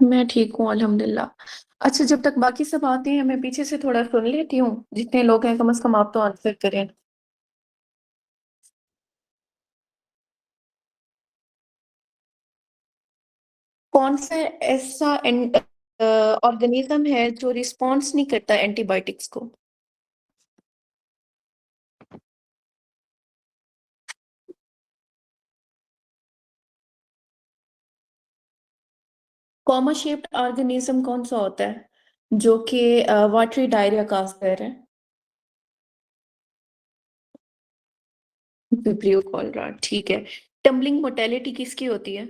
मैं ठीक हूँ अल्हम्दुलिल्लाह। अच्छा, जब तक बाकी सब आते हैं मैं पीछे से थोड़ा सुन लेती हूँ, जितने लोग हैं कम से कम आप तो आंसर करें। कौन सा ऐसा ऑर्गेनिज्म है जो रिस्पॉन्स नहीं करता एंटीबायोटिक्स को? कॉमा शेप्ड ऑर्गेनिज्म कौन सा होता है जो कि वाटरी डायरिया काज कर है? विब्रियो कॉलरा, ठीक है। टम्बलिंग मोटेलिटी किसकी होती है?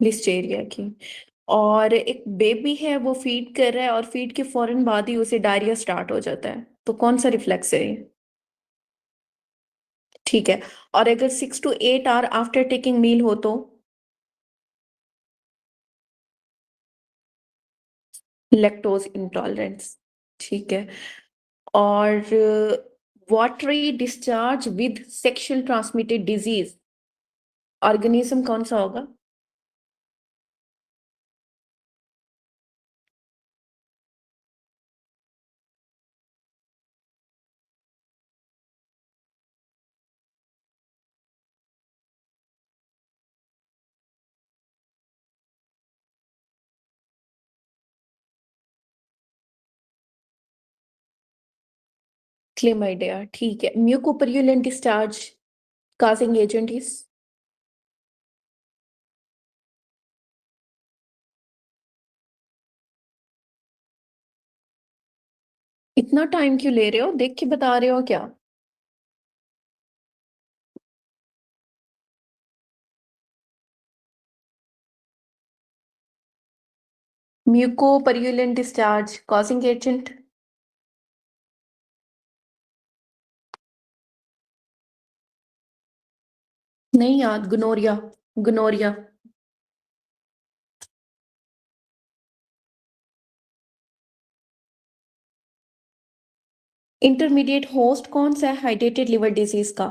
लिस्टेरिया की। और एक बेबी है, वो फीड कर रहा है और फीड के फौरन बाद ही उसे डायरिया स्टार्ट हो जाता है, तो कौन सा रिफ्लेक्स है ये? ठीक है। और अगर 6 to 8 आवर आफ्टर टेकिंग मील हो तो? Lactose intolerance. ठीक है। और watery discharge with sexual transmitted disease organism कौन सा होगा? क्लेमाइडिया, ठीक है। म्यूकोपर्यूलेंट डिस्चार्ज काजिंग एजेंट इज? इतना टाइम क्यों ले रहे हो, देख के बता रहे हो क्या? म्यूकोपर्यूलेंट डिस्चार्ज काजिंग एजेंट? नहीं याद, गुनोरिया। गुनोरिया। इंटरमीडिएट होस्ट कौन सा है हाइड्रेटेड लिवर डिजीज का?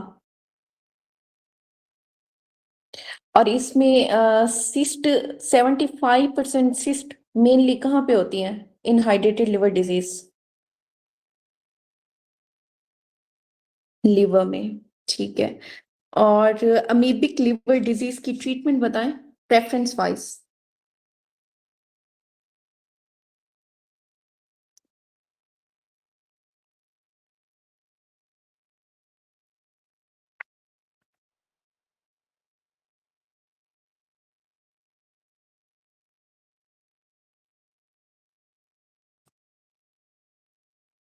और इसमें सिस्ट, 75% सिस्ट मेनली कहाँ पे होती हैं इन हाइड्रेटेड लिवर डिजीज? लिवर में, ठीक है। और अमीबिक लिवर डिजीज की ट्रीटमेंट बताएं, प्रेफरेंस वाइज।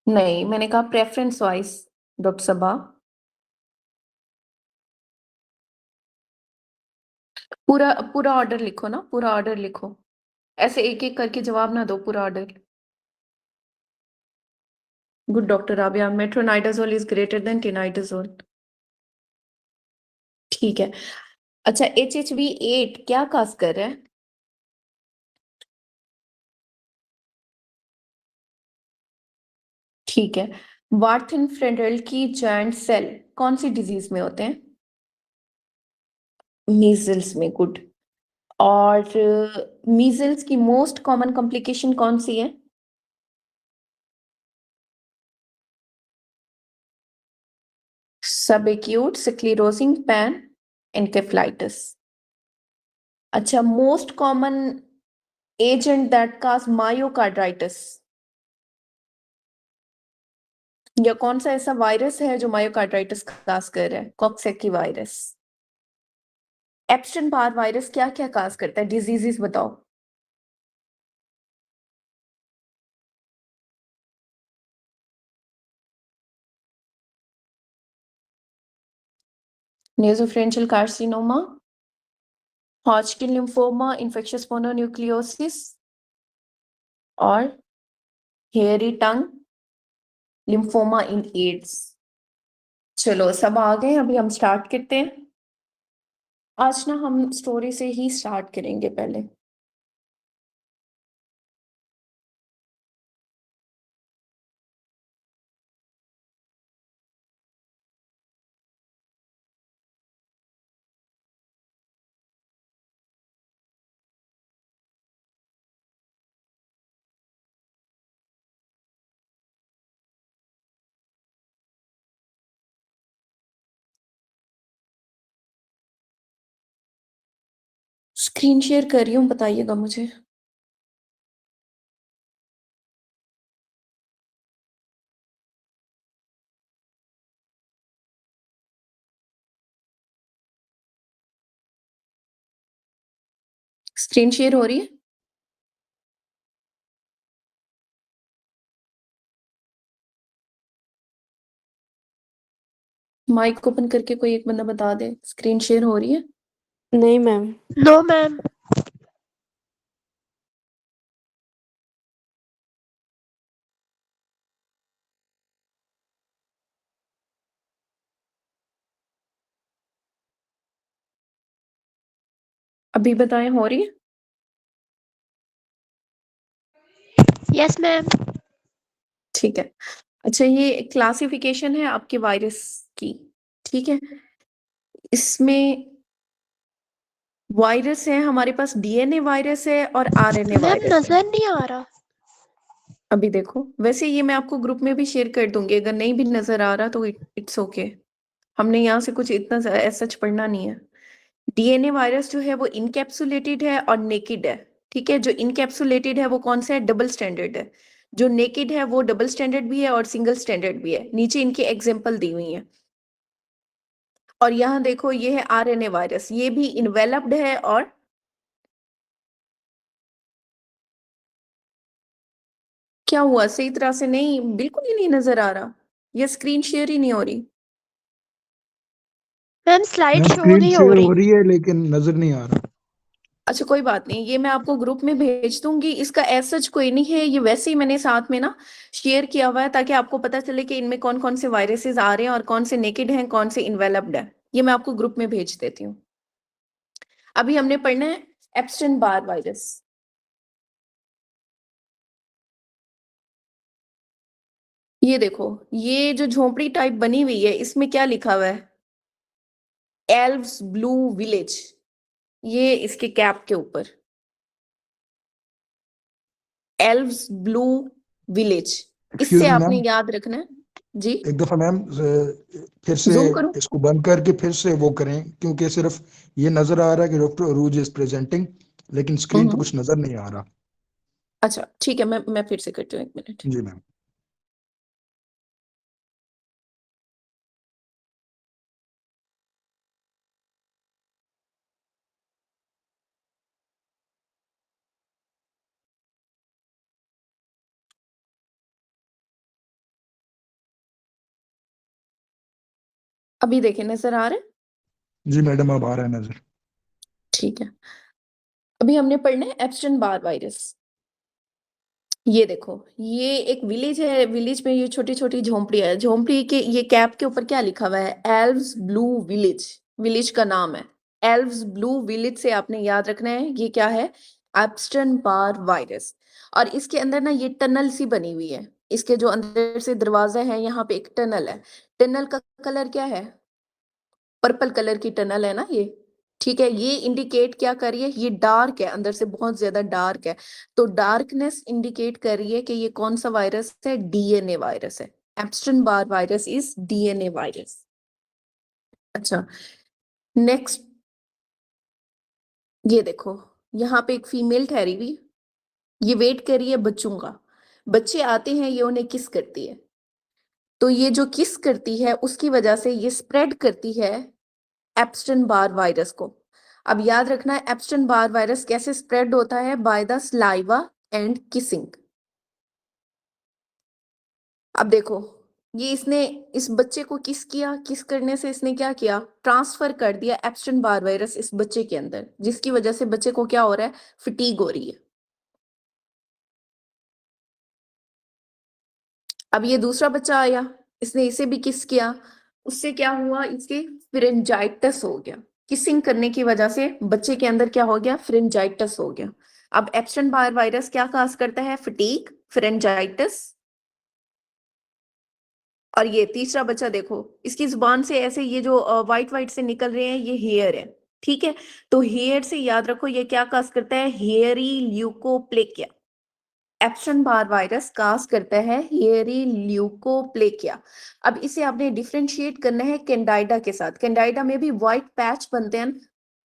नहीं, मैंने कहा प्रेफरेंस वाइज, डॉक्टर सबा। पूरा पूरा ऑर्डर लिखो ना, पूरा ऑर्डर लिखो। ऐसे एक एक करके जवाब ना दो, पूरा order. Good doctor Rabia, metronidazole is greater than tinidazole. ठीक है। अच्छा, HHV8 क्या काज कर रहा है? ठीक है। वार्थिन फ्रेंडल की जॉइंट सेल कौन सी डिजीज में होते हैं? मीजल्स में, गुड। और मीजल्स की मोस्ट कॉमन कॉम्प्लिकेशन कौन सी है? सब एक्यूट स्क्लेरोसिंग पैन एनकेफलाइटिस। अच्छा, most common agent that cause myocarditis, या कौन सा ऐसा वायरस है जो मायोकार्डाइटिस काज कर रहा है? कॉक्सेकी वायरस। एप्स्टन बार वायरस क्या क्या काज करता है, डिजीजेस बताओ। Nasopharyngeal carcinoma, Hodgkin lymphoma, infectious mononucleosis, और hairy tongue lymphoma in AIDS. चलो सब आ गए, अभी हम स्टार्ट करते हैं। आज ना हम स्टोरी से ही स्टार्ट करेंगे पहले। स्क्रीन शेयर कर रही हूँ, बताइएगा मुझे। स्क्रीन शेयर हो रही है? माइक ओपन करके कोई एक बंदा बता दे, स्क्रीन शेयर हो रही है? नहीं मैम। No ma'am. अभी बताएं, हो रही है? Yes ma'am. ठीक है। अच्छा, ये क्लासिफिकेशन है आपके वायरस की, ठीक है। इसमें वायरस है, हमारे पास डीएनए वायरस है और आरएनए मैम वायरस है। नजर नहीं आ रहा। अभी देखो, वैसे ये मैं आपको ग्रुप में भी शेयर कर दूंगी, अगर नहीं भी नजर आ रहा तो इट्स ओके। हमने यहाँ से कुछ इतना सच पढ़ना नहीं है। डीएनए वायरस जो है वो इनकैप्सुलेटेड है और नेकेड है, ठीक है। जो इनकैप्सुलेटेड है वो कौन सा है? डबल स्टैंडर्ड है। जो नेकेड है वो डबल स्टैंडर्ड भी है और सिंगल स्टैंडर्ड भी है। नीचे इनकी एग्जांपल दी हुई है। और यहाँ देखो, ये है आरएनए वायरस, ये भी इन्वेलप्ड है। और क्या हुआ, सही तरह से नहीं, बिल्कुल ही नहीं नजर आ रहा, ये स्क्रीन शेयर ही नहीं हो रही। Ma'am slide ma'am show screen नहीं हो शेयर हो रही। रही है लेकिन नजर नहीं आ रहा। अच्छा कोई बात नहीं, ये मैं आपको ग्रुप में भेज दूंगी। इसका एज सच कोई नहीं है, ये वैसे ही मैंने साथ में ना शेयर किया हुआ है ताकि आपको पता चले कि इनमें कौन कौन से वायरसेस आ रहे हैं और कौन से नेकेड हैं, कौन से इन्वेलप्ड है। ये मैं आपको ग्रुप में भेज देती हूँ। अभी हमने पढ़ना है एप्स्टन बार वायरस। ये देखो, ये जो झोपड़ी टाइप बनी हुई है, इसमें क्या लिखा हुआ है? एल्व्स ब्लू विलेज, ये इसके कैप के ऊपर एल्व्स ब्लू विलेज। एक्सक्यूज इससे मी आपने मैम, याद रखना है। जी, एक दफा मैम फिर से जूम करो। इसको बंद करके फिर से वो करें, क्योंकि सिर्फ ये नजर आ रहा है कि डॉक्टर अरूज इज प्रेजेंटिंग, लेकिन स्क्रीन पे कुछ नजर नहीं आ रहा। अच्छा ठीक है, मैं फिर से करती हूँ, एक मिनट। जी मैम। अभी देखें, नजर आ रहा है? जी मैडम, अब आ रहा है नजर। ठीक है। अभी हमने पढ़ना है एप्स्टन बार वायरस। ये देखो, ये एक विलेज है, विलेज में ये छोटी छोटी झोंपड़ियां है। झोंपड़ी के ये कैप के ऊपर क्या लिखा हुआ है? एल्व्स ब्लू विलेज, विलेज का नाम है। एल्व्स ब्लू विलेज से आपने याद रखना है, ये क्या है? Epstein Barr virus. और इसके अंदर ना ये टनल सी बनी हुई है, इसके जो अंदर से दरवाजा है, यहाँ पे एक टनल है। टनल का कलर क्या है? पर्पल कलर की टनल है ना ये, ठीक है। ये इंडिकेट क्या कर रही है? ये डार्क है, अंदर से बहुत ज्यादा डार्क है। तो डार्कनेस इंडिकेट कर रही है कि ये कौन सा वायरस है? डीएनए वायरस है। Epstein Barr virus is DNA virus. अच्छा, नेक्स्ट, ये देखो, यहाँ पे एक फीमेल ठहरी हुई, ये वेट कर रही है बच्चों का। बच्चे आते हैं, ये उन्हें किस करती है। तो ये जो किस करती है उसकी वजह से ये स्प्रेड करती है एप्स्टन बार वायरस को। अब याद रखना है, एप्स्टन बार वायरस कैसे स्प्रेड होता है? By the saliva and kissing. अब देखो, ये इसने इस बच्चे को किस किया, किस करने से इसने क्या किया? ट्रांसफर कर दिया एप्स्टन बार वायरस इस बच्चे के अंदर, जिसकी वजह से बच्चे को क्या हो रहा है? फिटीग हो रही है। अब ये दूसरा बच्चा आया, इसने इसे भी किस किया, उससे क्या हुआ? इसके फ्रिंजाइटिस हो गया। किसिंग करने की वजह से बच्चे के अंदर क्या हो गया? फ्रिंजाइटिस हो गया। अब एप्स्टन बार वायरस क्या काज करता है? फिटीग, फ्रिंजाइटिस। और ये तीसरा बच्चा देखो, इसकी जुबान से ऐसे ये जो व्हाइट व्हाइट से निकल रहे हैं, ये हेयर है, ठीक है। तो हेयर से याद रखो, ये क्या काज करता है? Hairy leukoplakia. Epstein Barr virus cause करता है हेयरी ल्यूकोप्लेकिया। अब इसे आपने डिफरेंशिएट करना है कैंडाइडा के साथ। कैंडाइडा में भी व्हाइट पैच बनते हैं,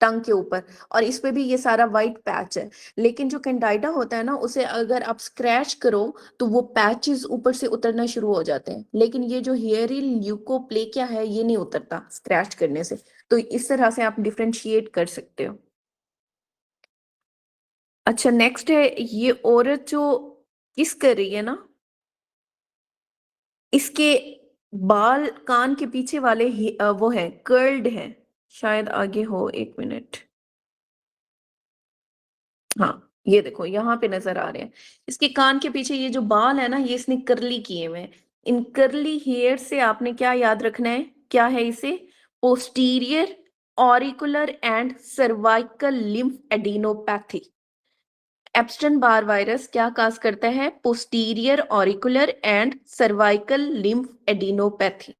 टंग के ऊपर, और इस पे भी ये सारा वाइट पैच है। लेकिन जो कैंडाइडा होता है ना, उसे अगर आप स्क्रैच करो तो वो पैचेस ऊपर से उतरना शुरू हो जाते हैं, लेकिन ये जो हेयरी ल्यूकोप्लेकिया है ये नहीं उतरता स्क्रैच करने से। तो इस तरह से आप डिफरेंशिएट कर सकते हो। अच्छा, नेक्स्ट है ये औरत जो किस कर रही है ना, इसके बाल कान के पीछे वाले वो है कर्ल्ड है, शायद आगे हो, एक मिनट। हाँ, ये देखो यहाँ पे नजर आ रहे हैं, इसके कान के पीछे ये जो बाल है ना, ये इसने कर्ली किए हुए हैं। इन कर्ली हेयर से आपने क्या याद रखना है, क्या है इसे, posterior auricular and cervical lymphadenopathy. Epstein Barr virus क्या काज करता है, posterior auricular and cervical lymphadenopathy.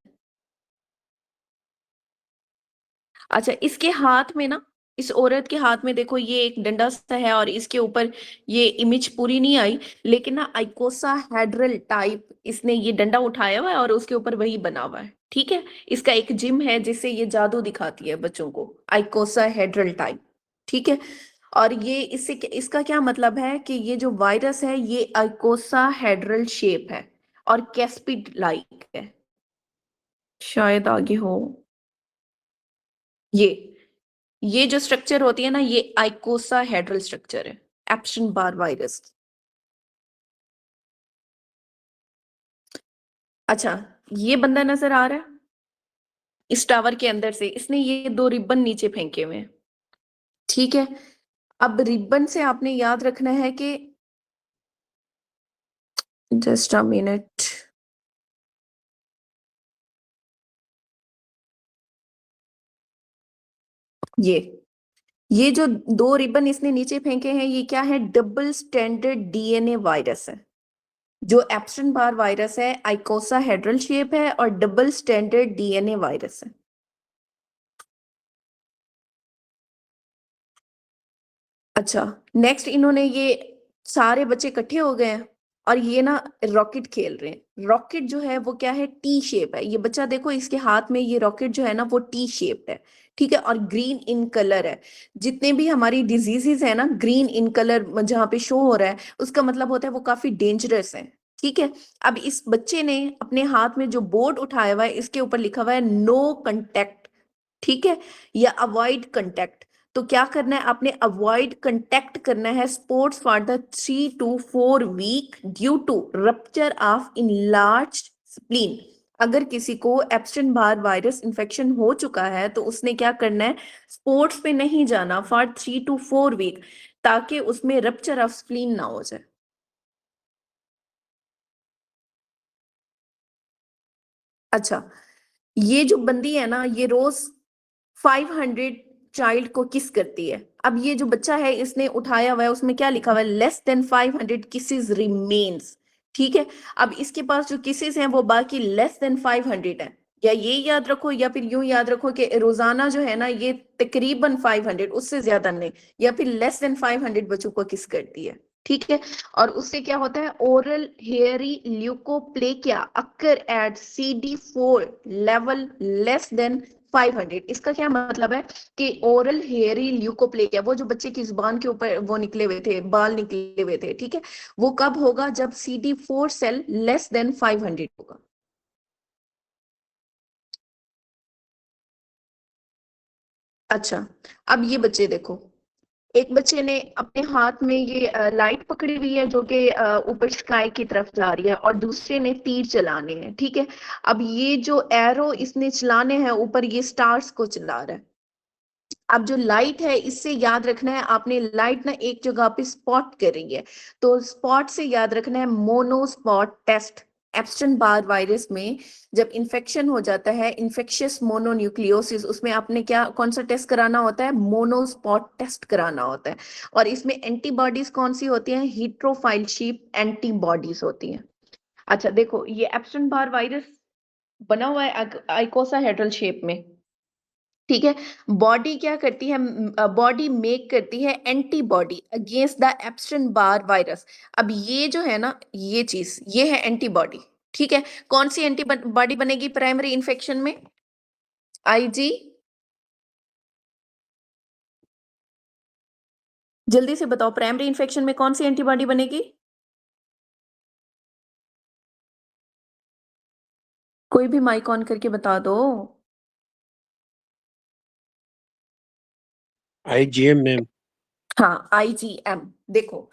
अच्छा, इसके हाथ में ना, इस औरत के हाथ में देखो ये एक डंडा सा है, और इसके ऊपर ये इमेज पूरी नहीं आई, लेकिन ना आइकोसा हेड्रल टाइप इसने ये डंडा उठाया हुआ है और उसके ऊपर वही बना हुआ है। ठीक है, इसका एक जिम है जिससे ये जादू दिखाती है बच्चों को, आइकोसा हेड्रल टाइप। ठीक है, और ये इससे इसका क्या मतलब है कि ये जो वायरस है ये आइकोसा हेड्रल शेप है और कैस्पिड लाइक है, शायद आगे हो। ये जो स्ट्रक्चर होती है ना, ये आइकोसा हेड्रल स्ट्रक्चर है एप्स्टन बार वायरस। अच्छा, ये बंदा नजर आ रहा है इस टावर के अंदर से, इसने ये 2 रिबन नीचे फेंके हुए हैं। ठीक है, अब रिबन से आपने याद रखना है कि, जस्ट अ मिनट, ये जो 2 रिबन इसने नीचे फेंके हैं, ये क्या है, डबल स्टैंडर्ड डीएनए वायरस है। जो एप्स्टन बार वायरस है आइकोसा हेड्रल शेप है और डबल स्टैंडर्ड डीएनए वायरस है। अच्छा, नेक्स्ट इन्होंने ये सारे बच्चे इकट्ठे हो गए हैं और ये ना रॉकेट खेल रहे हैं। रॉकेट जो है वो क्या है, टी शेप है। ये बच्चा देखो, इसके हाथ में ये रॉकेट जो है ना वो टी शेप है। ठीक है, और ग्रीन इन कलर है। जितने भी हमारी डिजीजेस है ना, ग्रीन इन कलर जहाँ पे शो हो रहा है, उसका मतलब होता है वो काफी डेंजरस है। ठीक है, अब इस बच्चे ने अपने हाथ में जो बोर्ड उठाया हुआ है, इसके ऊपर लिखा हुआ है नो कंटेक्ट। ठीक है, या अवॉइड कंटेक्ट। तो क्या करना है, आपने अवॉइड कंटेक्ट करना है sports for the 3 to 4 week due to rupture of enlarge spleen. अगर किसी को एप्स्टन बार वायरस इंफेक्शन हो चुका है तो उसने क्या करना है, स्पोर्ट्स पे नहीं जाना फॉर 3 to 4 वीक, ताकि उसमें रप्चर ऑफ स्प्लीन ना हो जाए। अच्छा, ये जो बंदी है ना, ये रोज 500 चाइल्ड को किस करती है। अब ये जो बच्चा है इसने उठाया हुआ है, उसमें क्या लिखा हुआ है, लेस देन 500 किसेस रिमेन्स। ठीक है, अब इसके पास जो किसेस हैं वो बाकी लेस देन 500 है। या ये याद रखो, या फिर यूं याद रखो कि रोजाना जो है ना ये तकरीबन 500, उससे ज्यादा नहीं, या फिर लेस देन 500 बच्चों को किस करती है। ठीक है, और उससे क्या होता है, oral hairy leukoplakia occur eight CD4 level less than 500। इसका क्या मतलब है कि ओरल हेयरी ल्यूकोप्लेकिया, वो जो बच्चे की जुबान के ऊपर वो निकले हुए थे, बाल निकले हुए थे, ठीक है, वो कब होगा, जब CD4 सेल लेस देन 500 होगा। अच्छा, अब ये बच्चे देखो, एक बच्चे ने अपने हाथ में ये लाइट पकड़ी हुई है जो कि ऊपर स्काई की तरफ जा रही है, और दूसरे ने तीर चलाने हैं। ठीक है, अब ये जो एरो इसने चलाने हैं ऊपर, ये स्टार्स को चला रहा है। अब जो लाइट है, इससे याद रखना है आपने, लाइट ना एक जगह पे स्पॉट कर रही है, तो स्पॉट से याद रखना है monospot test. Epstein Barr virus में जब इन्फेक्शन हो जाता है, इन्फेक्शियस मोनोन्यूक्लियोसिस, उसमें आपने क्या, कौन सा टेस्ट कराना होता है, मोनो स्पॉट टेस्ट कराना होता है। और इसमें एंटीबॉडीज कौन सी होती हैं, हीट्रोफाइल शीप एंटीबॉडीज होती हैं। अच्छा देखो, ये एप्स्टन बार वायरस बना हुआ है आइकोसा हेड्रल शेप में। ठीक है, बॉडी क्या करती है, बॉडी मेक करती है antibody against the Epstein Barr virus. अब ये जो है ना, ये चीज, ये है एंटीबॉडी। ठीक है, कौन सी एंटीबॉडी बनेगी प्राइमरी इन्फेक्शन में, आईजी जल्दी से बताओ, प्राइमरी इन्फेक्शन में कौन सी एंटीबॉडी बनेगी? कोई भी माइक ऑन करके बता दो। IgM ma'am. हाँ, IgM। देखो,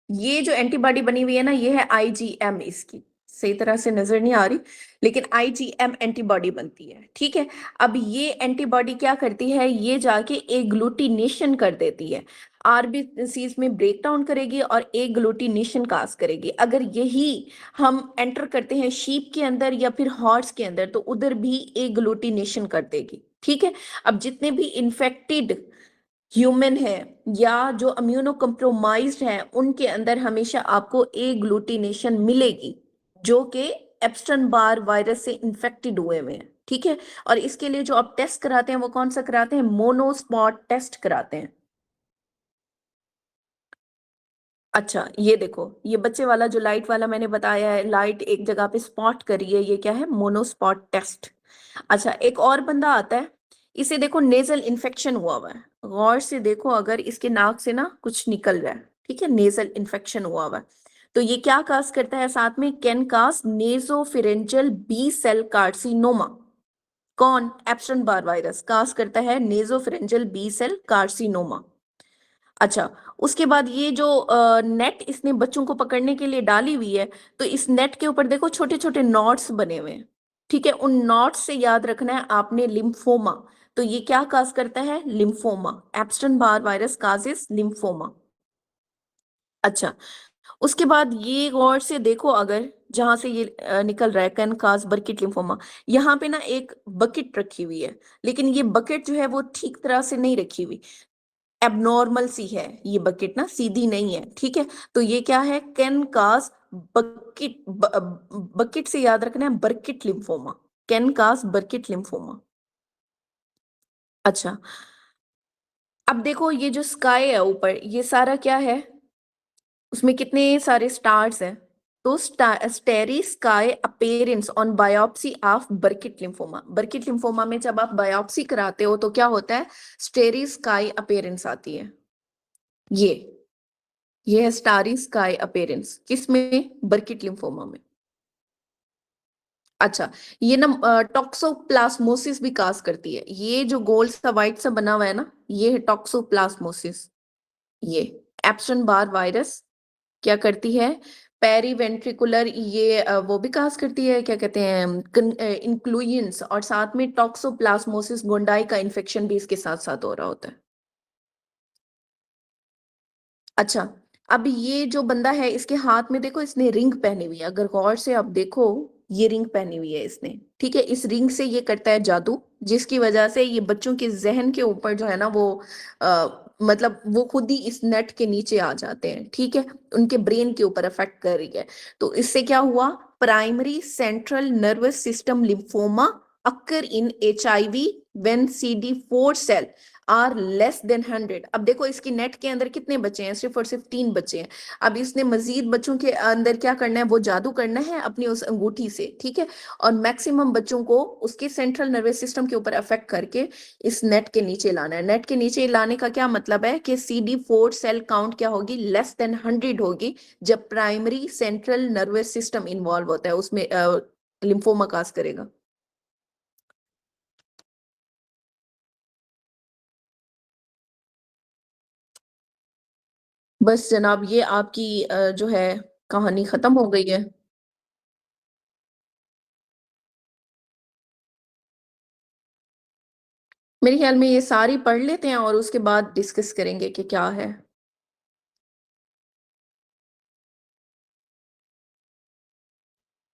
ये जो एंटीबॉडी बनी हुई है ना, ये है IgM। इसकी सही तरह से नजर नहीं आ रही, लेकिन IgM एंटीबॉडी बनती है, ठीक है। अब ये एंटीबॉडी क्या करती है, ये जाके एग्लूटिनेशन कर देती है, आरबीसीज में ब्रेक डाउन करेगी और एग्लूटिनेशन काज करेगी। अगर यही हम एंटर करते हैं शीप के अंदर या फिर हॉर्स के अंदर, तो उधर भी एग्लूटिनेशन कर देगी, ठीक है। अब जितने भी इन्फेक्टेड ह्यूमन है या जो इम्यूनो कम्प्रोमाइज्ड है, उनके अंदर हमेशा आपको एग्लूटिनेशन मिलेगी, जो कि एप्स्टन बार वायरस से इन्फेक्टेड हुए हुए हैं, ठीक है। और इसके लिए जो आप टेस्ट कराते हैं वो कौन सा कराते हैं? मोनोस्पॉट टेस्ट कराते हैं। अच्छा, ये देखो, ये बच्चे वाला जो लाइट वाला मैंने बताया है, लाइट एक जगह पे स्पॉट करी है, ये क्या है? मोनोस्पॉट टेस्ट। अच्छा, एक और बंदा आता है, इसे देखो नेजल इन्फेक्शन हुआ हुआ है, गौर से देखो, अगर इसके नाक से ना कुछ निकल रहा है, ठीक है, नेजल इन्फेक्शन हुआ हुआ है, तो ये क्या काज करता है? साथ में can cause nasopharyngeal B cell carcinoma. कौन? एप्स्टन बार वायरस काज करता है नेजोफिरेंजियल बी सेल कार्सिनोमा। अच्छा, उसके बाद ये जो नेट इसने बच्चों को पकड़ने के लिए डाली हुई है, तो इस नेट के ऊपर देखो छोटे छोटे नॉट्स बने हुए हैं, ठीक है। उन नॉट्स से याद रखना है आपने लिम्फोमा। तो ये क्या काज करता है? Lymphoma. Epstein Barr virus causes lymphoma. अच्छा, उसके बाद ये गौर से देखो, अगर जहां से ये निकल रहा है कैन काज बर्किट लिम्फोमा, यहाँ पे ना एक बकेट रखी हुई है, लेकिन ये बकेट जो है वो ठीक तरह से नहीं रखी हुई, एबनॉर्मल सी है ये बकेट ना, सीधी नहीं है, ठीक है। तो ये क्या है? कैन काज बकेट, बकेट से याद रखना है बर्किट लिम्फोमा, कैन काज बर्किट लिम्फोमा। अच्छा, अब देखो ये जो स्काई है ऊपर, ये सारा क्या है? उसमें कितने सारे स्टार्स हैं? तो स्टेरी sky appearance on biopsy of बर्किट lymphoma. बर्किट lymphoma में जब आप बायोप्सी कराते हो तो क्या होता है? स्टेरी स्काई अपेरेंस आती है। ये है स्टारी स्काई अपेरेंस, किसमें? बर्किट लिम्फोमा में। अच्छा, ये ना टॉक्सोप्लाज्मोसिस भी काज करती है, ये जो गोल सा व्हाइट सा बना हुआ है ना, ये है टॉक्सोप्लाज्मोसिस। ये एप्स्टन बार वायरस क्या करती है? पेरीवेंट्रिकुलर, ये वो भी काज करती है, क्या कहते हैं, इंक्लूजन्स, और साथ में टॉक्सोप्लाज्मोसिस गोंडाई का इन्फेक्शन भी इसके साथ साथ हो रहा होता है। अच्छा, अब ये जो बंदा है, इसके हाथ में देखो इसने रिंग पहनी हुई है, अगर गौर से आप देखो, ये रिंग पहनी हुई है इसने, ठीक है। इस रिंग से ये करता है जादू, जिसकी वजह से ये बच्चों के जहन के ऊपर जो है ना वो मतलब वो खुद ही इस नेट के नीचे आ जाते हैं, ठीक है, उनके ब्रेन के ऊपर अफेक्ट कर रही है। तो इससे क्या हुआ? Primary central nervous system lymphoma occur in HIV when CD4 cell are less than 100। अब देखो इसकी नेट के अंदर कितने बच्चे हैं? सिर्फ और सिर्फ 3 बच्चे हैं। अब इसने मजीद बच्चों के अंदर क्या करना है? वो जादू करना है अपनी उस अंगूठी से, ठीक है, और मैक्सिमम बच्चों को उसके सेंट्रल नर्वस सिस्टम के ऊपर अफेक्ट करके इस नेट के नीचे लाना है। नेट के नीचे लाने का क्या मतलब है? कि CD4 सेल काउंट क्या होगी? लेस देन 100 होगी, जब primary central nervous system involve होता है उसमें, लिम्फोमा काज करेगा। बस जनाब, ये आपकी जो है कहानी खत्म हो गई है। मेरे ख्याल में ये सारी पढ़ लेते हैं और उसके बाद डिस्कस करेंगे कि क्या है।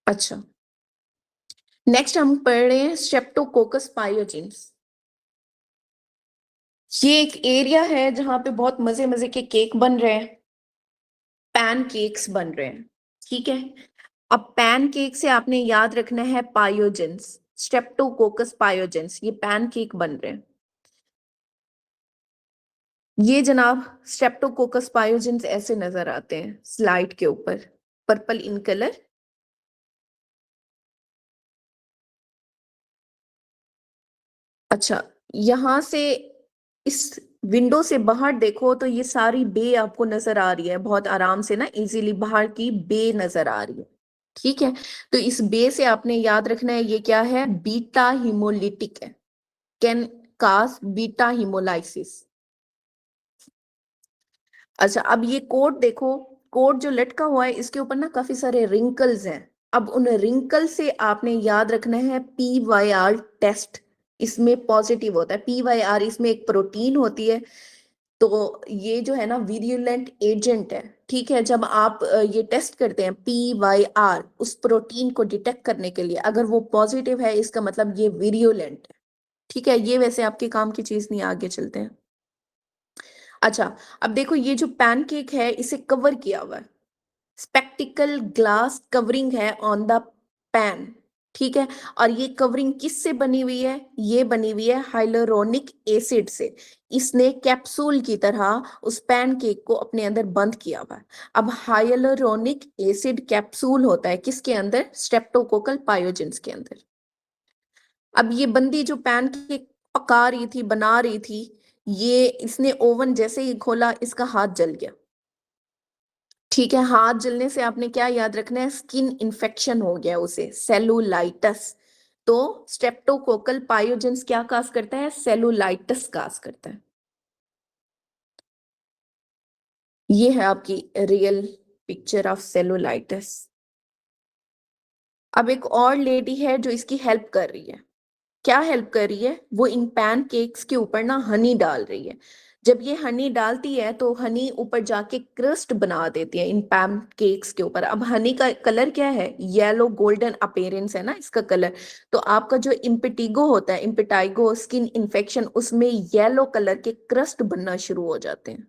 अच्छा, नेक्स्ट हम पढ़ रहे हैं स्ट्रेप्टोकोकस पायोजेंस। ये एक एरिया है जहां पे बहुत मजे मजे के केक बन रहे हैं, पैन केक्स बन रहे हैं, ठीक है। अब पैन केक से आपने याद रखना है पायोजेंस, स्ट्रेप्टोकोकस पायोजेंस, ये पैन केक बन रहे हैं। ये जनाब स्ट्रेप्टोकोकस पायोजेंस ऐसे नजर आते हैं स्लाइड के ऊपर, पर्पल इन कलर। अच्छा, यहां से इस विंडो से बाहर देखो तो ये सारी बे आपको नजर आ रही है, बहुत आराम से ना, इजीली बाहर की बे नजर आ रही है। ठीक है, तो इस बे से आपने याद रखना है ये क्या है, बीटा हिमोलिटिक है, कैन काज बीटा हिमोलाइसिस। अच्छा, अब ये कोट देखो, कोट जो लटका हुआ है इसके ऊपर ना काफी सारे रिंकल्स हैं। अब उन रिंकल से आपने याद रखना है PYR टेस्ट, इसमें पॉजिटिव होता है। PYR इसमें एक प्रोटीन होती है, तो ये जो है ना विरुलेंट एजेंट है। ठीक है, जब आप ये टेस्ट करते हैं PYR उस प्रोटीन को डिटेक्ट करने के लिए, अगर वो पॉजिटिव है इसका मतलब ये विरुलेंट है। ठीक है, ये वैसे आपके काम की चीज नहीं, आगे चलते हैं। अच्छा, अब देखो ये जो पैनकेक है इसे कवर किया हुआ है, स्पेक्टिकल ग्लास कवरिंग है ऑन द पैन। ठीक है, और ये कवरिंग किससे बनी हुई है, ये बनी हुई है हाइलुरोनिक एसिड से। इसने कैप्सूल की तरह उस पैनकेक को अपने अंदर बंद किया हुआ है। अब हाइलुरोनिक एसिड कैप्सूल होता है किसके अंदर, स्ट्रेप्टोकोकल पायोजेंस के अंदर। अब ये बंदी जो पैनकेक पका रही थी, बना रही थी, ये इसने ओवन जैसे ही खोला इसका हाथ जल गया। ठीक है, हाथ जलने से आपने क्या याद रखना है, स्किन इन्फेक्शन हो गया उसे, सेलुलाइटस। तो स्ट्रेप्टोकोकल पायोजेंस क्या काज करता है, सेलुलाइटस काज करता है। ये है आपकी रियल पिक्चर ऑफ सेलुलाइटस। अब एक और लेडी है जो इसकी हेल्प कर रही है। क्या हेल्प कर रही है, वो इन पैन केक्स के ऊपर ना हनी डाल रही है। जब ये हनी डालती है तो हनी ऊपर जाके क्रस्ट बना देती है इन पैन केक्स के ऊपर। अब हनी का कलर क्या है, येलो गोल्डन अपीयरेंस है ना इसका कलर। तो आपका जो इम्पिटिगो होता है, इम्पिटाइगो स्किन इन्फेक्शन, उसमें येलो कलर के क्रस्ट बनना शुरू हो जाते हैं।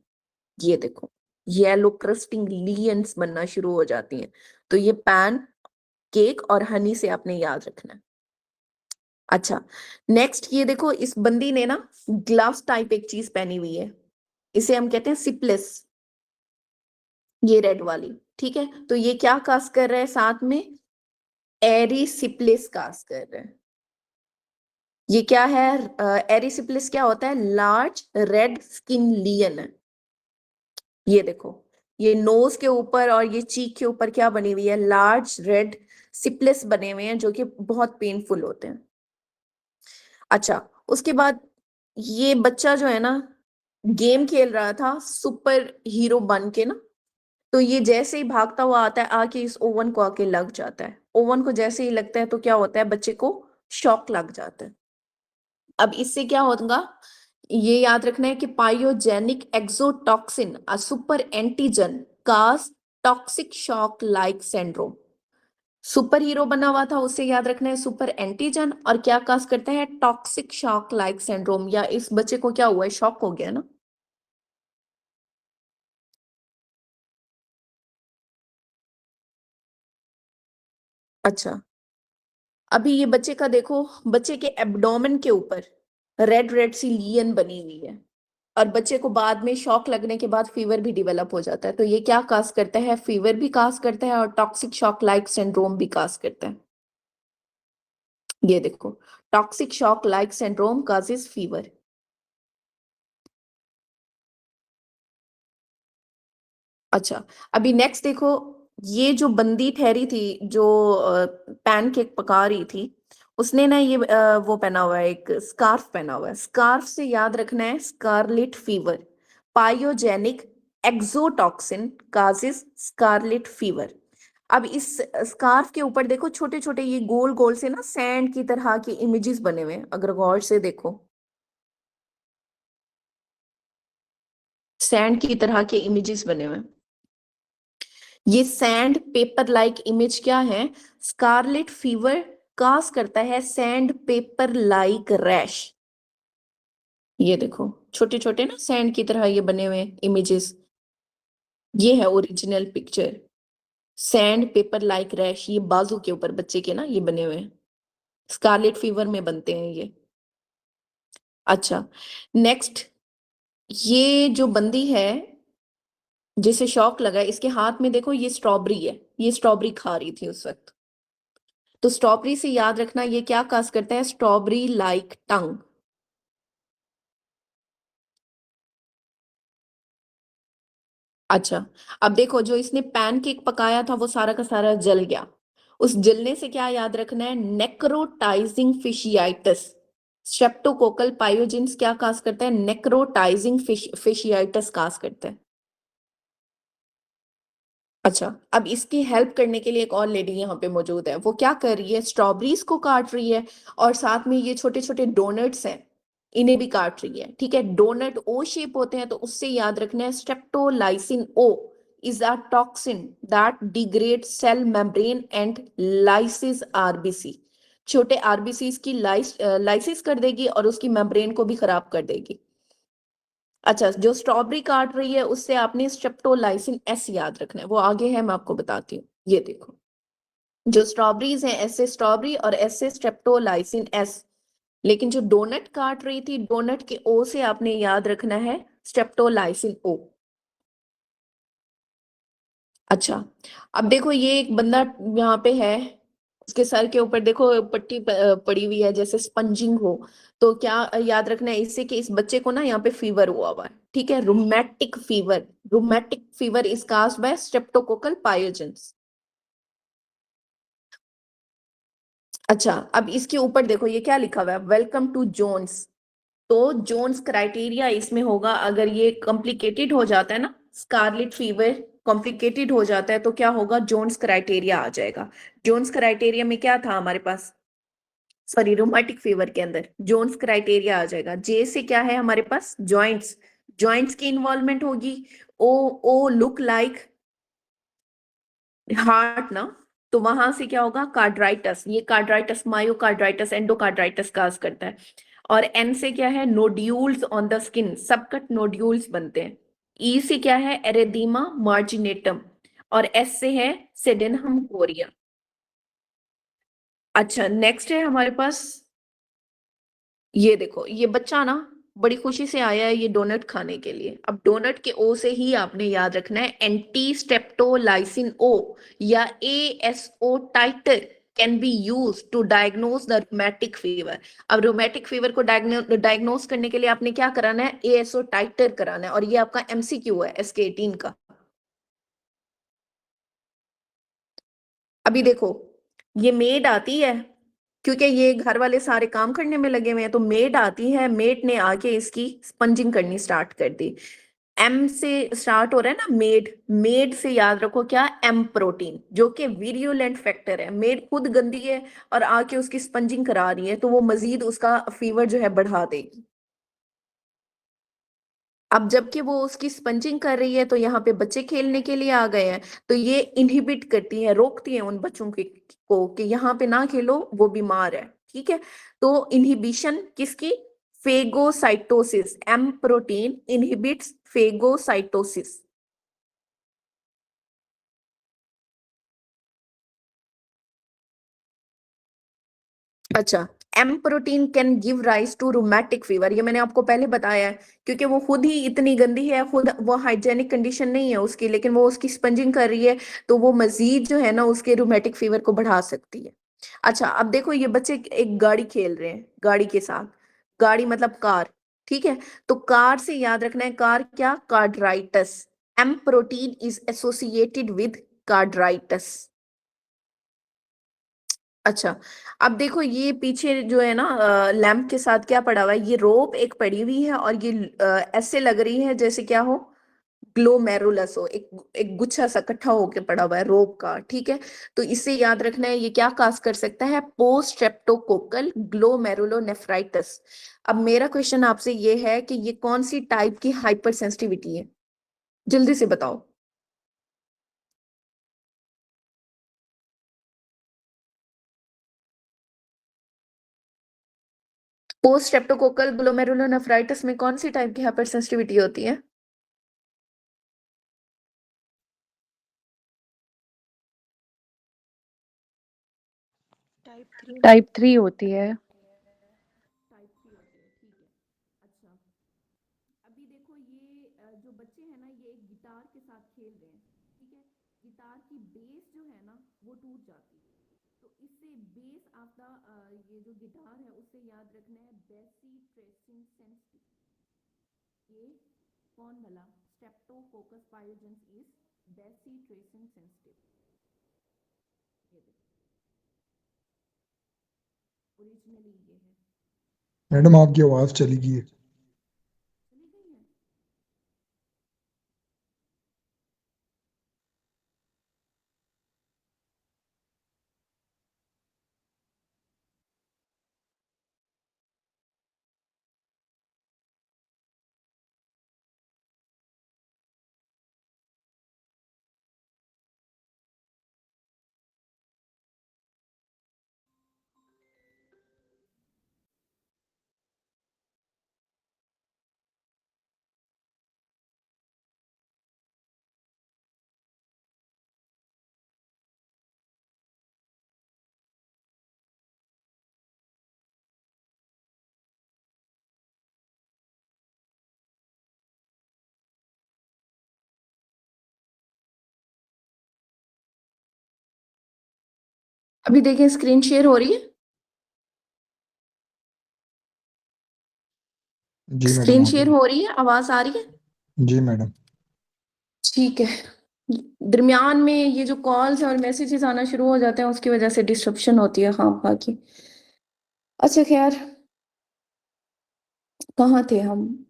ये देखो, येलो क्रस्टिंग लीयंस बनना शुरू हो जाती हैं। तो ये पैन केक और हनी से आपने याद रखना है। अच्छा, नेक्स्ट ये देखो, इस बंदी ने ना ग्लव्स टाइप एक चीज पहनी हुई है, इसे हम कहते हैं सिप्लेस, ये रेड वाली। ठीक है, तो ये क्या कास्ट कर रहा है साथ में, एरिसिप्लिस कास्ट कर रहा है। ये क्या है, एरिसिप्लिस क्या होता है, लार्ज रेड स्किन लियन है। ये देखो, ये नोज के ऊपर और ये चीक के ऊपर क्या बनी हुई है, लार्ज रेड सिप्लिस बने हुए हैं जो कि बहुत पेनफुल होते हैं। अच्छा, उसके बाद ये बच्चा जो है ना गेम खेल रहा था सुपर हीरो बन के ना, तो ये जैसे ही भागता हुआ आता है आके इस ओवन को आके लग जाता है। ओवन को जैसे ही लगता है तो क्या होता है, बच्चे को शॉक लग जाता है। अब इससे क्या होगा, ये याद रखना है कि pyogenic exotoxin a super antigen cause toxic shock like syndrome. Super hero बना हुआ था, उसे याद रखना है सुपर एंटीजन, और क्या काज करता है, टॉक्सिक शॉक लाइक सिंड्रोम, या इस बच्चे को क्या हुआ है, शॉक हो गया ना। अच्छा, अभी ये बच्चे का देखो, बच्चे के एब्डोमेन के ऊपर रेड रेड सी लीयन बनी हुई है, और बच्चे को बाद में शॉक लगने के बाद फीवर भी डेवलप हो जाता है। तो ये क्या काज करता है, फीवर भी काज करता है और टॉक्सिक शॉक लाइक सिंड्रोम भी काज करता है। ये देखो, toxic shock like syndrome causes fever. अच्छा, अभी नेक्स्ट देखो, ये जो बंदी ठहरी थी जो पैनकेक पका रही थी, उसने ना ये वो पहना हुआ है, एक स्कार्फ पहना हुआ है। स्कार्फ से याद रखना है, scarlet fever, pyogenic exotoxin causes scarlet fever. अब इस स्कार्फ के ऊपर देखो छोटे छोटे ये गोल गोल से ना सैंड की तरह के इमेजेस बने हुए हैं, अगर गौर से देखो, सैंड की तरह के इमेजेस बने हुए हैं। ये सैंड पेपर लाइक इमेज क्या है, स्कारलेट फीवर काज करता है सैंड पेपर लाइक रैश। ये देखो, छोटे छोटे ना सैंड की तरह ये बने हुए इमेजेस, ये है original picture, sand paper like rash, ये बाजू के ऊपर बच्चे के ना ये बने हुए हैं, स्कारलेट फीवर में बनते हैं ये। अच्छा, नेक्स्ट, ये जो बंदी है जिसे शॉक लगा है, इसके हाथ में देखो ये स्ट्रॉबेरी है, ये स्ट्रॉबेरी खा रही थी उस वक्त। तो स्ट्रॉबेरी से याद रखना ये क्या काज करता है, स्ट्रॉबेरी लाइक टंग। अच्छा, अब देखो जो इसने पैनकेक पकाया था वो सारा का सारा जल गया। उस जलने से क्या याद रखना है, नेक्रोटाइजिंग फिशियाइटिस। स्ट्रेप्टोकोकल पायोजेंस क्या काज करता है, नेक्रोटाइजिंग फिशियाइटिस काज करता है। अच्छा, अब इसकी हेल्प करने के लिए एक और लेडी यहाँ पे मौजूद है। वो क्या कर रही है, स्ट्रॉबेरीज को काट रही है और साथ में ये छोटे छोटे डोनट्स हैं, इन्हें भी काट रही है। ठीक है, डोनट ओ शेप होते हैं, तो उससे याद रखना है streptolysin O is a toxin that degrades cell membrane and lyses RBC। छोटे आरबीसी की लाइसिस कर देगी और उसकी मेम्ब्रेन को भी खराब कर देगी। अच्छा, जो स्ट्रॉबेरी काट रही है उससे आपने स्ट्रेप्टोलाइसिन एस याद रखना है, वो आगे है, मैं आपको बताती हूँ। ये देखो, जो स्ट्रॉबेरीज हैं एस से स्ट्रॉबेरी और एस से स्ट्रेप्टोलाइसिन एस। लेकिन जो डोनट काट रही थी, डोनट के ओ से आपने याद रखना है स्ट्रेप्टोलाइसिन ओ। अच्छा, अब देखो ये एक बंदा यहाँ पे है, उसके सर के ऊपर देखो पट्टी पड़ी हुई है जैसे स्पंजिंग हो। तो क्या याद रखना है इससे, कि इस बच्चे को ना यहाँ पे फीवर हुआ हुआ है। ठीक है, rheumatic fever. Rheumatic fever is caused by streptococcal pyogenes. अच्छा, अब इसके ऊपर देखो ये क्या लिखा हुआ है, वेलकम टू जोन्स। तो जोन्स क्राइटेरिया इसमें होगा, अगर ये कॉम्प्लिकेटेड हो जाता है ना, स्कारलेट फीवर कॉम्प्लिकेटेड हो जाता है, तो क्या होगा, जोन्स क्राइटेरिया आ जाएगा। जोन्स क्राइटेरिया में क्या था हमारे पास, सॉरी रोमाटिक फीवर के अंदर जोन्स क्राइटेरिया आ जाएगा। जे से क्या है हमारे पास, जॉइंट्स। जॉइंट्स की इन्वॉल्वमेंट होगी। ओ, ओ लुक लाइक हार्ट ना, तो वहां से क्या होगा, कार्ड्राइटस। ये कार्ड्राइटस मायोकार्ड्राइटस एंडोकार्ड्राइटस काज करता है। और एन से क्या है, nodules on the skin, subcut nodules बनते हैं। ई से क्या है, एरेदीमा मार्जिनेटम। और एस से है सेडेनहम कोरिया। अच्छा, नेक्स्ट है हमारे पास, ये देखो ये बच्चा ना बड़ी खुशी से आया है ये डोनट खाने के लिए। अब डोनट के ओ से ही आपने याद रखना है एंटी स्टेप्टोलाइसिन ओ या ASO titre can be use to diagnose the rheumatic fever. अब रूमेटिक फीवर को डायग्नोज करने के लिए आपने क्या कराना है, एएसओ टाइटर कराना है। और ये आपका एमसीक्यू है SK18 का। अभी देखो ये मेड आती है, क्योंकि ये घर वाले सारे काम करने में लगे हुए हैं, तो मेड आती है, मेड ने आके इसकी स्पंजिंग करनी स्टार्ट कर दी। एम से स्टार्ट हो रहा है ना मेड, मेड से याद रखो क्या, एम प्रोटीन, जो कि विरुलेंट फैक्टर है। मेड खुद गंदी है और आके उसकी स्पंजिंग करा रही है, तो वो मजीद उसका फीवर जो है बढ़ा देगी। अब जबकि वो उसकी स्पंजिंग कर रही है, तो यहाँ पे बच्चे खेलने के लिए आ गए हैं, तो ये इनहिबिट करती है, रोकती है उन बच्चों को कि यहाँ पे ना खेलो, वो बीमार है। ठीक है, तो इनहिबिशन किसकी, phagocytosis. M protein inhibits phagocytosis. अच्छा, M protein can give rise to rheumatic fever, ये मैंने आपको पहले बताया है, क्योंकि वो खुद ही इतनी गंदी है, खुद वो हाइजेनिक कंडीशन नहीं है उसकी, लेकिन वो उसकी स्पंजिंग कर रही है, तो वो मजीद जो है ना उसके रूमेटिक फीवर को बढ़ा सकती है। अच्छा, अब देखो ये बच्चे एक गाड़ी खेल रहे हैं, गाड़ी के साथ, गाड़ी मतलब कार। ठीक है, तो कार से याद रखना है, कार क्या, carditis. M protein is associated with carditis. अच्छा, अब देखो ये पीछे जो है ना लैंप के साथ क्या पड़ा हुआ है, ये रोप एक पड़ी हुई है, और ये ऐसे लग रही है जैसे क्या हो, ग्लोमेरुलस हो, एक एक गुच्छा सा इकट्ठा होके पड़ा हुआ है रोप का। ठीक है, तो इसे याद रखना है, ये क्या काज कर सकता है, पोस्ट स्ट्रेप्टोकोकल ग्लोमेरुलोनेफ्राइटिस। अब मेरा क्वेश्चन आपसे ये है कि ये कौन सी टाइप की हाइपर सेंसिटिविटी है, जल्दी से बताओ। पोस्ट स्ट्रेप्टोकोकल ग्लोमेरुलोनेफ्राइटिस में कौन सी टाइप की हाइपर सेंसिटिविटी होती है। टाइप 3। टाइप 3 होती है। टाइप 3 होती है, ठीक है। अच्छा, अभी देखो ये जो बच्चे हैं ना, ये एक गिटार के साथ खेल रहे हैं। ठीक है, गिटार की बेस जो है ना वो टूट जाती है, तो इससे बेस ऑफ द ये जो गिटार है उससे याद रखना है बेसी ट्रेसिंग सेंसिटिव। ये कौन वाला, Streptococcus pyogenes is bacitracin sensitive. Originally ये है। मैडम आपकी आवाज चली गई है। चली गई है। अभी देखिए स्क्रीन शेयर हो रही है। जी मैडम स्क्रीन हो शेयर गई। हो रही है, आवाज आ रही है। जी मैडम। ठीक है। दरमियान में ये जो कॉल्स और मैसेजेस आना शुरू हो जाते हैं उसकी वजह से डिस्ट्रप्शन होती है। हाँ बाकी अच्छा खैर, कहाँ थे हम?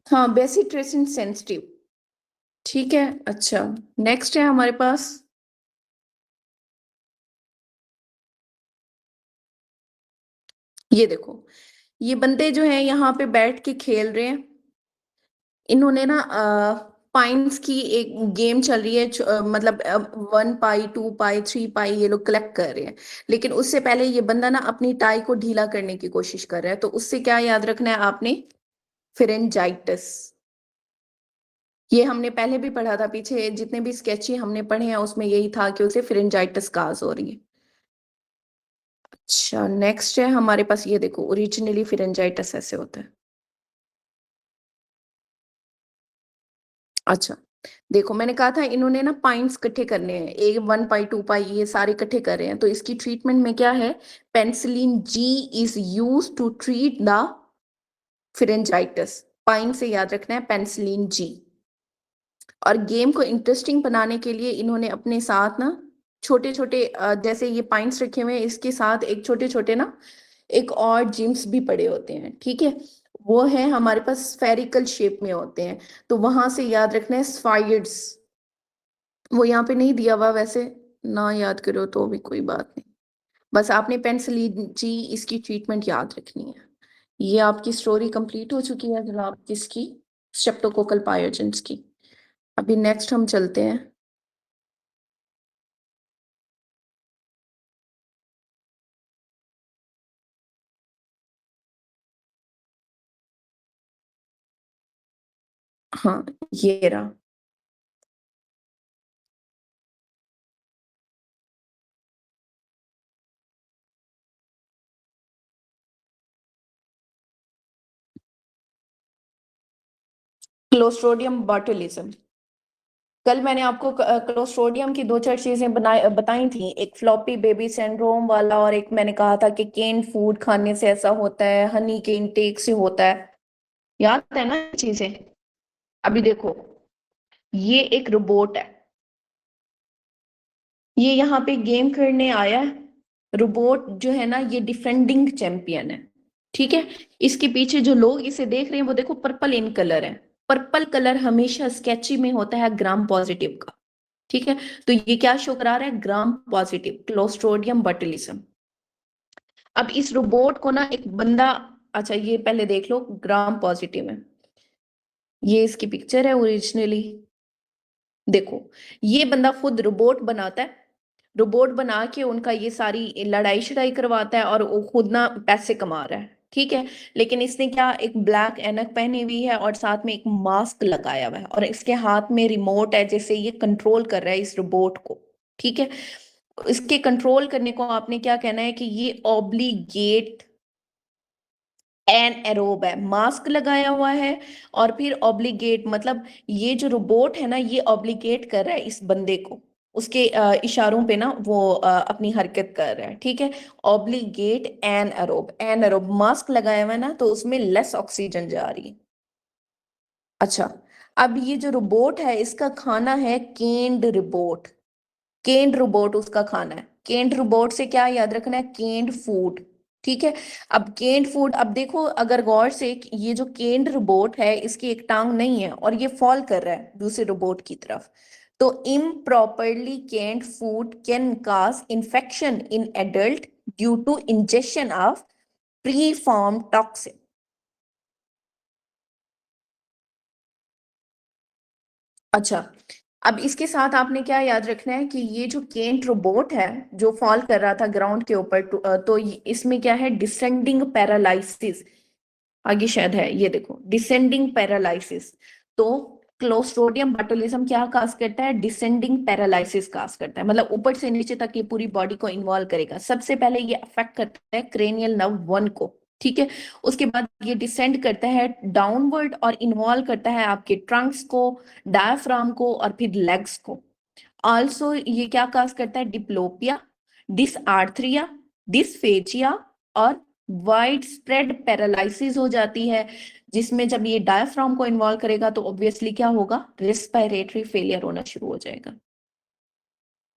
हाँ, बेसिक ट्रेसिंग सेंसिटिव। ठीक है। अच्छा, नेक्स्ट है हमारे पास ये देखो, ये बंदे जो हैं यहाँ पे बैठ के खेल रहे हैं। इन्होंने ना पाइंस की एक गेम चल रही है, मतलब 1 पाई 2 पाई 3 पाई ये लोग कलेक्ट कर रहे हैं। लेकिन उससे पहले ये बंदा ना अपनी टाई को ढीला करने की कोशिश कर रहा है, तो उससे क्या याद रखना है आपने? फिरेंजाइटिस। ये हमने पहले भी पढ़ा था, पीछे जितने भी स्केची हमने पढ़े हैं उसमें यही था कि उसे फिरेंजाइटिस काज हो रही है। अच्छा, नेक्स्ट है हमारे पास ये देखो, ओरिजिनली फिरेंजाइटिस ऐसे होता है। अच्छा, देखो मैंने कहा था इन्होंने ना पाइंट्स इकट्ठे करने हैं, 1 पाई 2 पाई ये सारे इकट्ठे कर रहे हैं, तो इसकी ट्रीटमेंट में क्या है? Penicillin G is use to treat the pharyngitis. Pine से याद रखना है, पेनिसिलिन जी। और गेम को इंटरेस्टिंग बनाने के लिए इन्होंने अपने साथ ना छोटे छोटे, जैसे ये पाइंट्स रखे हुए हैं, इसके साथ एक छोटे छोटे ना एक और जिम्स भी पड़े होते हैं। ठीक है, वो है हमारे पास स्फेरिकल शेप में होते हैं, तो वहां से याद रखना है स्फाइड्स। वो यहाँ पे नहीं दिया हुआ वैसे, ना याद करो तो भी कोई बात नहीं, बस आपने पेनिसिलिन जी इसकी ट्रीटमेंट याद रखनी है। ये आपकी स्टोरी कंप्लीट हो चुकी है जनाब, किसकी? स्ट्रेप्टोकोकल पायोजेंस की। अभी नेक्स्ट हम चलते हैं। हाँ, ये रहा। Clostridium botulism. कल मैंने आपको क्लोस्ट्रोडियम की 2-4 चीजें बताई थी, एक फ्लॉपी बेबी सिंड्रोम वाला, और एक मैंने कहा था कि केन फूड खाने से ऐसा होता है, हनी के इंटेक से होता है। याद है ना ये चीजें? अभी देखो, ये एक रोबोट है, ये यहाँ पे गेम करने आया है। रोबोट जो है ना, ये डिफेंडिंग चैंपियन है। ठीक है, इसके पीछे जो लोग इसे देख रहे हैं वो देखो पर्पल इन कलर है। पर्पल कलर हमेशा स्केची में होता है ग्राम पॉजिटिव का। ठीक है, तो ये क्या शो करा रहा है? Gram positive, Clostridium botulism. अब इस रोबोट को ना एक बंदा, अच्छा ये पहले देख लो ग्राम पॉजिटिव है, ये इसकी पिक्चर है ओरिजिनली। देखो, ये बंदा खुद रोबोट बनाता है, रोबोट बना के उनका ये सारी लड़ाई शड़ाई करवाता है और वो खुद ना पैसे कमा रहा है। ठीक है, लेकिन इसने क्या, एक ब्लैक एनक पहनी हुई है और साथ में एक मास्क लगाया हुआ है, और इसके हाथ में रिमोट है, जैसे ये कंट्रोल कर रहा है इस रोबोट को। ठीक है, इसके कंट्रोल करने को आपने क्या कहना है कि ये ऑब्लिगेट एन एरोब है, मास्क लगाया हुआ है। और फिर ऑब्लिगेट मतलब ये जो रोबोट है ना, ये ऑब्लिगेट कर रहा है इस बंदे को, उसके इशारों पे ना वो अपनी हरकत कर रहा है। ठीक है, obligate anaerobe, anaerobe mask लगाया हुआ है ना, तो उसमें लेस ऑक्सीजन जा रही है। अच्छा, अब ये जो रोबोट है इसका खाना है केंड रोबोट। केंड रोबोट उसका खाना है। केंड रोबोट से क्या याद रखना है? Canned food. ठीक है। अब केंड फूड, अब देखो अगर गौर से, ये जो केंड रोबोट है इसकी एक टांग नहीं है और ये फॉल कर रहा है दूसरे रोबोट की तरफ। तो improperly canned food can cause infection in adult due to ingestion of preformed toxin. अच्छा, अब इसके साथ आपने क्या याद रखना है कि ये जो केंट रोबोट है जो फॉल कर रहा था ग्राउंड के ऊपर, तो इसमें क्या है? Descending paralysis. आगे शायद है, ये देखो, डिसेंडिंग पैरालाइसिस। तो क्लोस्ट्रोडियम बॉटुलिज्म क्या काज करता है? डिसेंडिंग पैरालाइसिस काज करता है, मतलब ऊपर से नीचे तक ये पूरी बॉडी को इन्वॉल्व करेगा। सबसे पहले ये अफेक्ट करता है क्रेनियल नर्व 1 को, ठीक है। उसके बाद ये डिसेंड करता है डाउनवर्ड और इन्वॉल्व करता है आपके ट्रंक्स को, डायफ्राम को और फिर लेग्स को। आल्सो ये क्या काज करता है? डिप्लोपिया, डिसआर्थरिया, डिसफेजिया और वाइड स्प्रेड पैरालिसिस हो जाती है, जिसमें जब ये डायफ्राम को इन्वॉल्व करेगा तो ऑब्वियसली क्या होगा? रेस्पिरेटरी फेलियर होना शुरू हो जाएगा।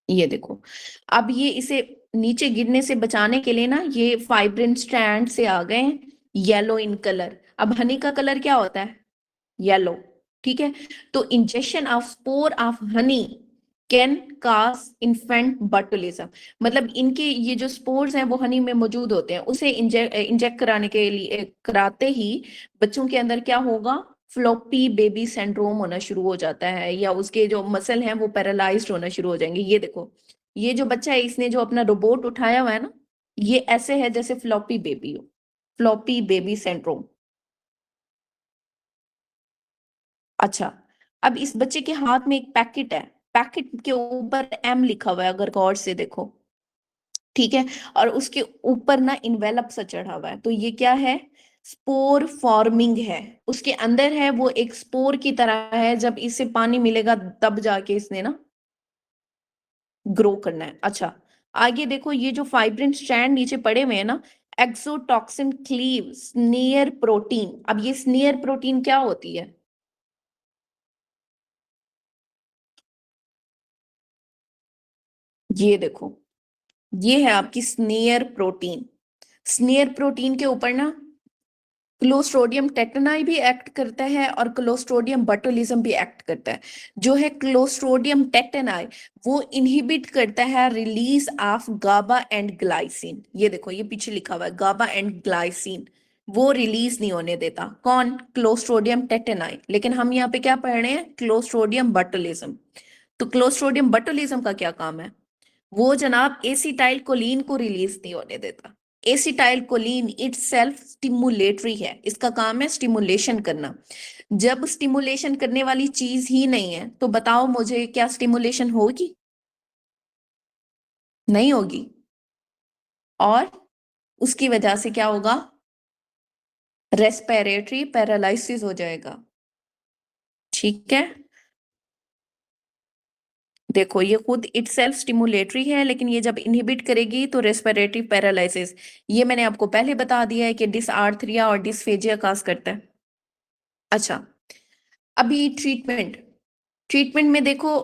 ये देखो, अब ये इसे नीचे गिरने से बचाने के लिए ना ये फाइब्रिन स्ट्रैंड से आ गए हैं येलो इन कलर। अब हनी का कलर क्या होता है? येलो, ठीक है। तो injection of spore of honey can cause infant botulism, मतलब इनके ये जो स्पोर्स हैं वो हनी में मौजूद होते हैं, उसे इंजेक्ट कराने के लिए कराते ही बच्चों के अंदर क्या होगा? फ्लॉपी बेबी सिंड्रोम होना शुरू हो जाता है, या उसके जो मसल हैं वो पैरालाइज्ड होना शुरू हो जाएंगे। ये देखो, ये जो बच्चा है इसने जो अपना रोबोट उठाया हुआ है ना, ये ऐसे है जैसे फ्लॉपी बेबी हो, फ्लॉपी बेबी सिंड्रोम। अच्छा, अब इस बच्चे के हाथ में एक पैकेट है, पैकेट के ऊपर एम लिखा हुआ है अगर गौर से देखो, ठीक है। और उसके ऊपर ना इन्वेलप सा चढ़ा हुआ है, तो ये क्या है? स्पोर फॉर्मिंग है। उसके अंदर है वो एक स्पोर की तरह है, जब इसे पानी मिलेगा तब जाके इसने ना ग्रो करना है। अच्छा, आगे देखो, ये जो फाइब्रिन स्ट्रैंड नीचे पड़े हुए हैं ना, एक्सोटॉक्सिन क्लीव स्नेयर प्रोटीन। अब ये स्नेयर प्रोटीन क्या होती है? ये देखो, ये है आपकी स्नेयर प्रोटीन। स्नेयर प्रोटीन के ऊपर ना क्लोस्ट्रोडियम टेटनाई भी एक्ट करता है और क्लोस्ट्रोडियम बटुलिज्म भी एक्ट करता है। जो है क्लोस्ट्रोडियम टेटनाई, वो इनहिबिट करता है release of GABA and glycine. ये देखो, ये पीछे लिखा हुआ है गाबा एंड ग्लाइसिन, वो रिलीज नहीं होने देता। कौन? Clostridium tetani. लेकिन हम यहाँ पे क्या पढ़ रहे हैं? Clostridium botulism. तो क्लोस्ट्रोडियम बटुलिज्म का क्या काम है? वो जनाब एसिटाइल कोलिन को रिलीज नहीं होने देता। एसिटाइल कोलिन इटसेल्फ स्टिमुलेटरी है, इसका काम है स्टिमुलेशन करना। जब स्टिमुलेशन करने वाली चीज ही नहीं है तो बताओ मुझे, क्या स्टिमुलेशन होगी? नहीं होगी। और उसकी वजह से क्या होगा? रेस्पिरेटरी पैरालिसिस हो जाएगा। ठीक है, देखो ये खुद इटसेल्फ स्टिमुलेटरी है, लेकिन ये जब इनहिबिट करेगी तो रेस्पिरेटरी पैरालिसिस। ये मैंने आपको पहले बता दिया है कि डिसआर्थरिया और डिसफेजिया काज करता है। अच्छा, अभी ट्रीटमेंट, ट्रीटमेंट में देखो,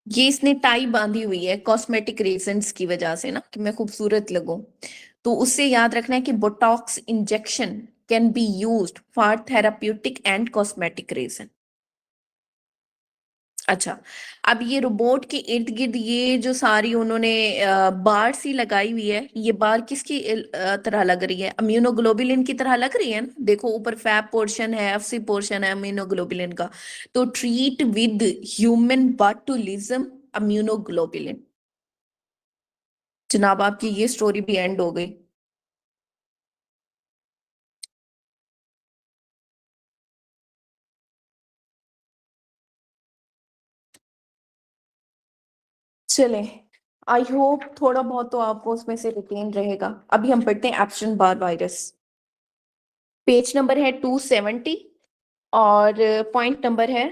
ये इसने टाई बांधी हुई है कॉस्मेटिक रीजंस की वजह से ना, कि मैं खूबसूरत लगूं। तो उससे याद रखना है कि Botox injection can be used for therapeutic and cosmetic reason. अच्छा, अब ये रोबोट के इर्द गिर्द ये जो सारी उन्होंने बार सी लगाई हुई है, ये बार किसकी तरह लग रही है? अम्यूनोग्लोबुलिन की तरह लग रही है ना। देखो ऊपर फैब पोर्शन है, एफसी पोर्शन है अम्यूनोग्लोबुलिन का। तो ट्रीट विद ह्यूमन बॉटुलिज्म अम्यूनोग्लोबुलिन। जनाब आपकी ये स्टोरी भी एंड हो गई। चले, आई होप थोड़ा बहुत तो आपको उसमें से रिटेन रहेगा। अभी हम पढ़ते हैं एप्शन बार वायरस। पेज नंबर है 270 और पॉइंट नंबर है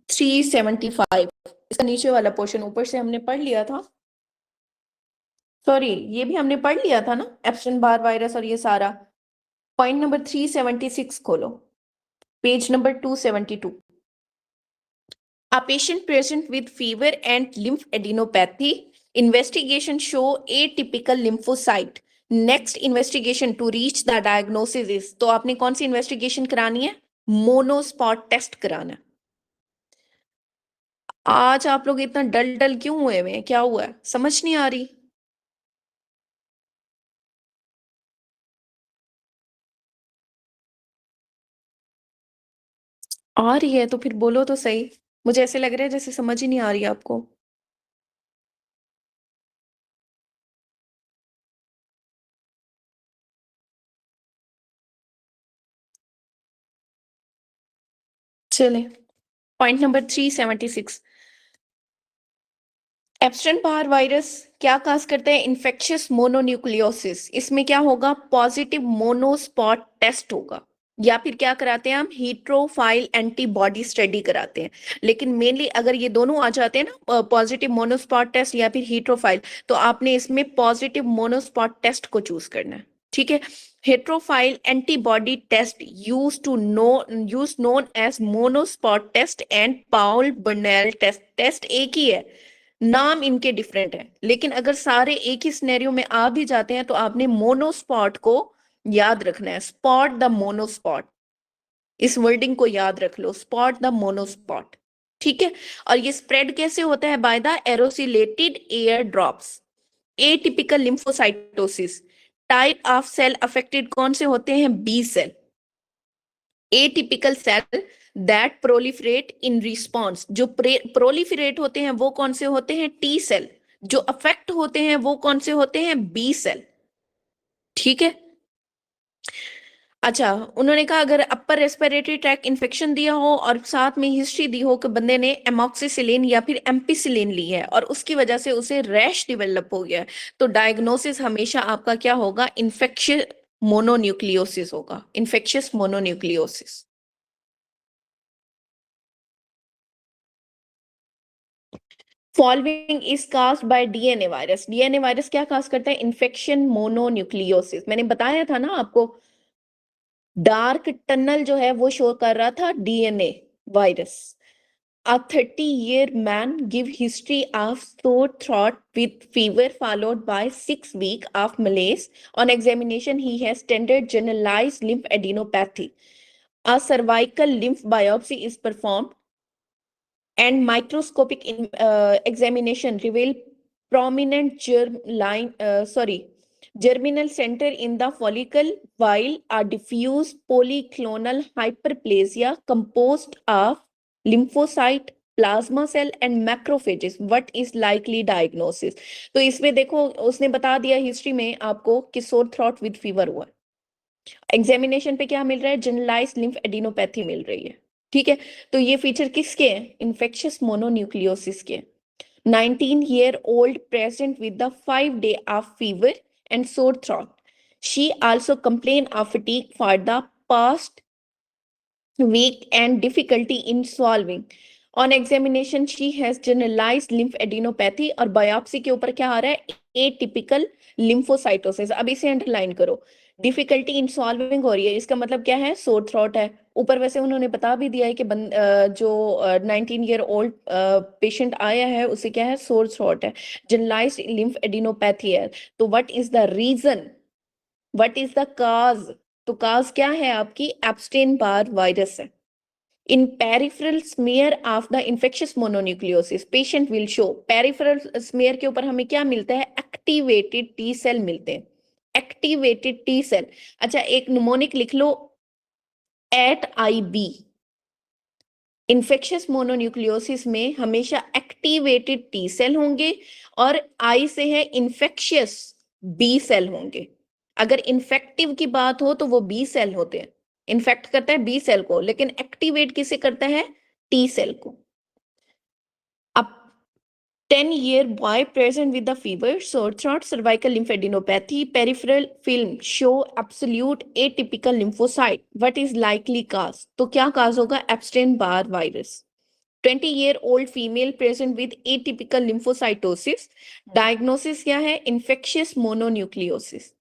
375। इसका नीचे वाला पोर्शन ऊपर से हमने पढ़ लिया था, सॉरी ये भी हमने पढ़ लिया था ना, एप्शन बार वायरस और ये सारा। पॉइंट नंबर 376 खोलो। Page number 272. A patient present with fever and lymphadenopathy. Investigation show atypical lymphocyte. Next investigation to reach the diagnosis is, तो आपने कौन सी इन्वेस्टिगेशन करानी है? मोनोस्पॉट टेस्ट कराना है. आज आप लोग इतना डल डल क्यों हुए हैं? क्या हुआ है? समझ नहीं आ रही? आ रही है तो फिर बोलो तो सही. मुझे ऐसे लग रहा है जैसे समझ ही नहीं आ रही है आपको. चले, point number 376. Abstain Barr virus क्या काज करता है? Infectious mononucleosis. इसमें क्या होगा? पॉजिटिव मोनोस्पॉट टेस्ट होगा, या फिर क्या कराते हैं हम? हीट्रोफाइल एंटीबॉडी स्टडी कराते हैं. लेकिन मेनली अगर ये दोनों आ जाते हैं ना, पॉजिटिव मोनोस्पॉट टेस्ट या फिर हीट्रोफाइल, तो आपने इसमें पॉजिटिव मोनोस्पॉट टेस्ट को चूज करना है. ठीक है. Heterophile antibody test use known as monospot test and Paul Bunnell test. Test एक ही है, नाम इनके डिफरेंट है, लेकिन अगर सारे एक ही सिनेरियो में आ भी जाते हैं तो आपने मोनोस्पॉट को याद रखना है. स्पॉट द मोनोस्पॉट, इस वर्डिंग को याद रख लो, स्पॉट द मोनोस्पॉट. ठीक है. और ये स्प्रेड कैसे होता है? By the aerosolized air drops. Atypical lymphocytosis. Type of cell affected कौन से होते हैं? B cell. Atypical cell that proliferate in response. जो प्रोलिफरेट होते हैं वो कौन से होते हैं? T cell. जो अफेक्ट होते हैं वो कौन से होते हैं? B cell. ठीक है. अच्छा, उन्होंने कहा अगर अपर रेस्पिरेटरी ट्रैक इन्फेक्शन दिया हो और साथ में हिस्ट्री दी हो कि बंदे ने एमॉक्सिसिलिन या फिर एम्पिसिलिन ली है और उसकी वजह से उसे रैश डेवलप हो गया है, तो डायग्नोसिस हमेशा आपका क्या होगा? इन्फेक्शियस मोनोन्यूक्लियोसिस होगा. Infectious mononucleosis. Following is caused bye DNA virus. DNA virus क्या काज करता है? Infection mononucleosis. मैंने बताया था ना आपको, डार्क टनल जो है वो शो कर रहा था DNA virus. A 30-year man give history of sore throat with fever followed by 6 weeks of malaise. On examination, he has standard generalized lymphadenopathy. A cervical lymph biopsy is performed and microscopic examination reveal prominent germinal center in the follicle, while a diffuse polyclonal hyperplasia composed of lymphocyte, plasma cell and macrophages. What is likely diagnosis? तो इसमें देखो उसने बता दिया history में आपको कि सोर थ्रॉट विद फीवर हुआ. एग्जामिनेशन पे क्या मिल रहा है? जनरलाइज्ड लिम्फ एडिनोपैथी मिल रही है. ठीक है. तो ये फीचर किसके हैं? इन्फेक्शियस मोनोन्यूक्लियोसिस के. 19-year-old present with the 5-day of fever and sore throat. She also complained of fatigue for the past week and difficulty in swallowing. On examination, she has generalized lymphadenopathy और biopsy के ऊपर क्या आ रहा है? Atypical lymphocytosis. अब इसे underline करो. Difficulty in solving हो रही है, इसका मतलब क्या है? सोर थ्रॉट है. ऊपर वैसे उन्होंने बता भी दिया है कि जो 19-year-old पेशेंट आया है उसे क्या है? सोर थ्रॉट है, जनरलाइज्ड लिम्फेडेनोपैथी है. तो what is the reason? What is the cause? तो काज क्या है आपकी? एब्स्टेन बार वायरस है. In peripheral smear of the infectious mononucleosis, patient will show. Peripheral smear के ऊपर हमें क्या मिलता है? Activated T cell मिलते हैं. Activated T cell. अच्छा, एक निमोनिक लिख लो, at IB. इन्फेक्शियस मोनोन्यूक्लियोसिस में हमेशा एक्टिवेटेड टी सेल होंगे और आई से है इन्फेक्शियस बी सेल होंगे. अगर इन्फेक्टिव की बात हो तो वो बी सेल होते हैं. इन्फेक्ट करता है बी सेल को, लेकिन एक्टिवेट किसे करता है? टी सेल को. अब 10-year boy present with the fever, sore throat, cervical lymphadenopathy, peripheral film show absolute atypical lymphocyte. What is likely cause? तो क्या cause होगा? Epstein-Barr virus. 20-year-old female present with atypical lymphocytosis. Diagnosis क्या है? Infectious mononucleosis.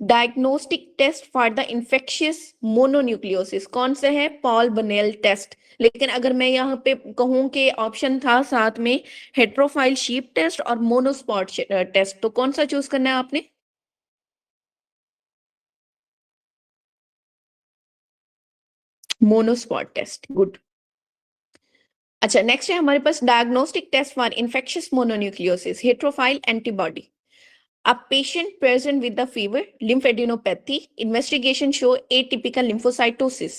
Diagnostic test for the infectious mononucleosis कौन सा है? Paul बनेल test. लेकिन अगर मैं यहाँ पे कहूँ कि ऑप्शन था साथ में हेट्रोफाइल शीप टेस्ट और मोनोस्पॉट टेस्ट, तो कौन सा चूज करना है आपने? Monospot test, good. अच्छा, नेक्स्ट है हमारे पास diagnostic test for infectious mononucleosis heterophile antibody. A patient present with the fever, lymphadenopathy, investigation show atypical lymphocytosis.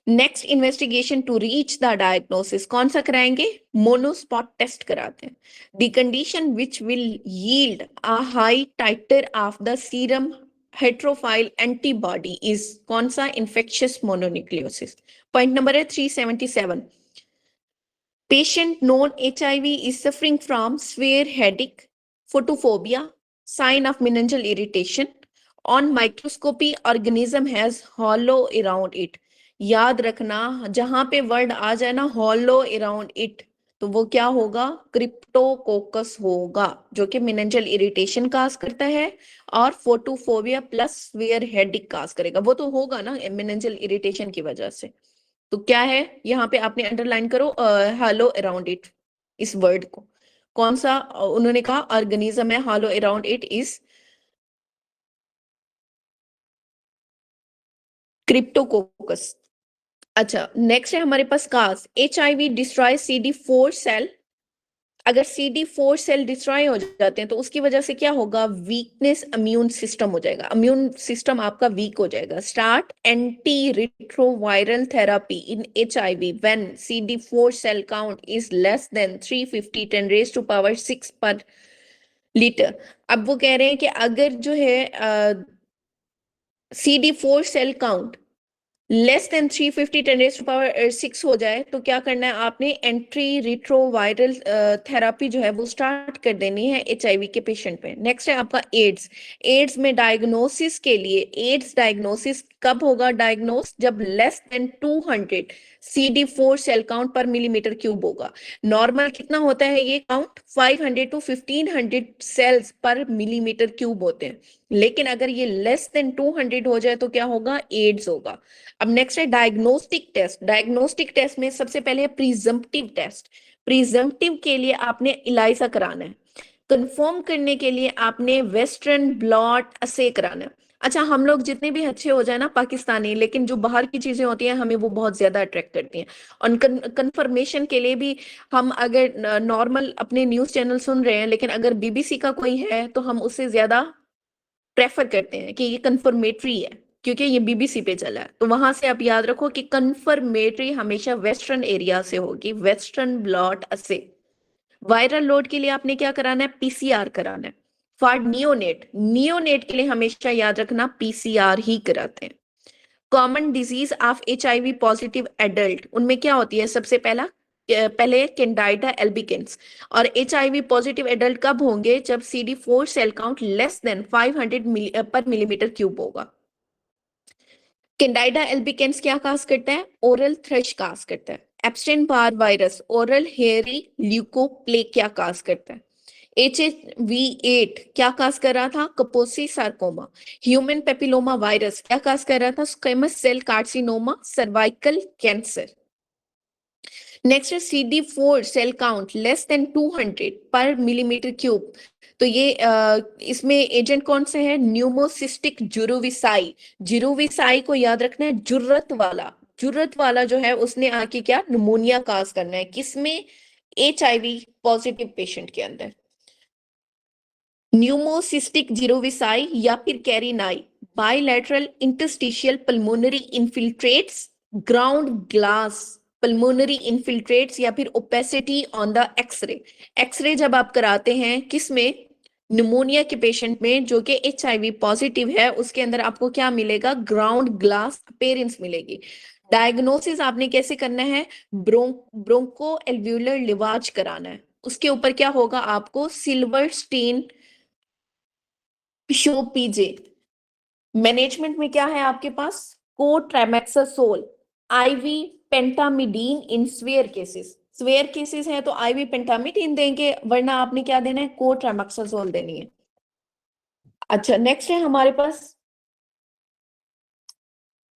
Next investigation to reach the diagnosis कौन सा कराएंगे? मोनोस्पॉट टेस्ट कराते हैं। The condition which will yield a high titer of the serum heterophile antibody is कौन सा? infectious mononucleosis। Point number है 377। Patient known HIV is suffering from severe headache, photophobia, sign of meningeal irritation. On microscopy, organism has hollow around it. याद रखना, जहां पे word आ जाए ना hollow around it, तो वो क्या होगा? क्रिप्टोकोकस होगा, जो कि मेनिंजियल इरिटेशन काज करता है और फोटोफोबिया प्लस स्वेयर हेडेक काज करेगा। वो तो होगा ना मेनिंजियल इरिटेशन की वजह से। तो क्या है यहाँ पे? आपने अंडरलाइन करो हॉलो अराउंड इट, इस वर्ड को। कौन सा उन्होंने कहा ऑर्गेनिज्म है halo around it? Is cryptococcus. अच्छा, नेक्स्ट है हमारे पास cause. HIV destroy CD4 cell. अगर CD4 सेल डिस्ट्रॉय हो जाते हैं तो उसकी वजह से क्या होगा? वीकनेस इम्यून सिस्टम हो जाएगा, इम्यून सिस्टम आपका वीक हो जाएगा। Start anti retroviral therapy in HIV when CD4 cell count is less than 350 10 raise to power 6 per litre. अब वो कह रहे हैं कि अगर जो है CD4 cell count less than 350 10 raise to power 6 हो जाए तो क्या करना है आपने? एंट्री रिट्रोवायरल थेरेपी जो है वो स्टार्ट कर देनी है HIV के पेशेंट पे। नेक्स्ट है आपका एड्स। एड्स में डायग्नोसिस के लिए, एड्स डायग्नोसिस कब होगा डायग्नोस? जब less than 200 CD4 cell count per millimetre cube होगा। नॉर्मल कितना होता है ये count? 500 to 1500 cells per millimetre cube होते हैं, लेकिन अगर ये लेस देन 200 हो जाए तो क्या होगा? एड्स होगा। अब नेक्स्ट है डायग्नोस्टिक टेस्ट। डायग्नोस्टिक टेस्ट में सबसे पहले है प्रिजम्पटिव टेस्ट। प्रिजम्पटिव के लिए आपने इलाइजा कराना है। कंफर्म करने के लिए आपने वेस्टर्न ब्लॉट असे कराना है। अच्छा, हम लोग जितने भी अच्छे हो जाए ना पाकिस्तानी, लेकिन जो बाहर की चीजें होती हैं हमें वो बहुत ज्यादा अट्रैक्ट करती हैं। और कंफर्मेशन के लिए भी हम अगर नॉर्मल अपने न्यूज चैनल सुन रहे हैं, लेकिन अगर BBC का कोई है तो हम उससे ज्यादा प्रेफर करते हैं कि ये कंफर्मेटरी है, क्योंकि ये BBC पे चला है। तो वहां से आप याद रखो कि कंफर्मेटरी हमेशा वेस्टर्न एरिया से होगी, वेस्टर्न ब्लॉट असे। वायरल लोड के लिए आपने क्या कराना है? PCR कराना है। फॉर नियोनेट, नियोनेट के लिए हमेशा याद रखना PCR ही कराते हैं। Common disease of HIV positive adult, उनमें क्या होती है? सबसे पहले कैंडाइडा एल्बिकेंस। और HIV पॉजिटिव एडल्ट कब होंगे? जब CD4 cell count less than 500 पर मिलीमीटर क्यूब होगा। कैंडाइडा एल्बिकेंस क्या काज करता है? ओरल थ्रश काज करता है। Epstein Barr virus oral hairy leukoplakia क्या काज करता है? HHV8 क्या काज कर रहा था? Kaposi sarcoma. Human papilloma virus क्या काज कर रहा था? Squamous cell carcinoma, cervical cancer. Next है CD4 cell count less than 200 पर मिलीमीटर क्यूब। तो ये इसमें एजेंट कौन से है? न्यूमोसिस्टिक जुरुविसाई। जुरुविसाई को याद रखना है, जुर्रत वाला। जुर्रत वाला जो है उसने आके क्या निमोनिया काज करना है, किसमें? HIV पॉजिटिव पेशेंट के अंदर। न्यूमोसिस्टिक जिरोविसाई या फिर carinii, bilateral interstitial pulmonary infiltrates, ground glass pulmonary infiltrates, या फिर opacity on the X-ray. X-ray जब आप कराते हैं किसमें? निमोनिया के पेशेंट में जो कि HIV पॉजिटिव है, उसके अंदर आपको क्या मिलेगा? ग्राउंड ग्लास अपीयरेंस मिलेगी। डायग्नोसिस आपने कैसे करना है? ब्रोंको एल्व्यूलर लिवाज कराना है। उसके ऊपर क्या होगा? आपको सिल्वर स्टेन शो पीजे। मैनेजमेंट में क्या है आपके पास? कोट्रेमेक्सासोल, IV पेंटामिडीन इन स्वेयर केसेस। स्वेयर केसेस है तो IV पेंटामिडीन देंगे, वरना आपने क्या देना है? कोट्रेमेक्सासोल देनी है। अच्छा, नेक्स्ट है हमारे पास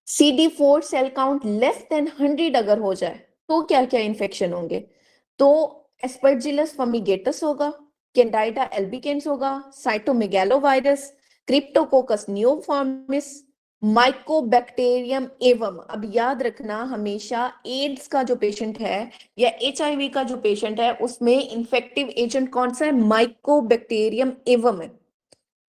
CD4 cell count less than 100 अगर हो जाए तो क्या क्या इन्फेक्शन होंगे? तो एस्परजिलस फमिगेटस होगा, कैंडाइडा एल्बिकेंस होगा, साइटोमेगालोवायरस, क्रिप्टोकोकस नियोफॉर्मिस, माइकोबैक्टीरियम एवं, अब याद रखना हमेशा एड्स का जो पेशेंट है या HIV का जो पेशेंट है उसमें इन्फेक्टिव एजेंट कौन सा है? माइकोबैक्टीरियम एवम है।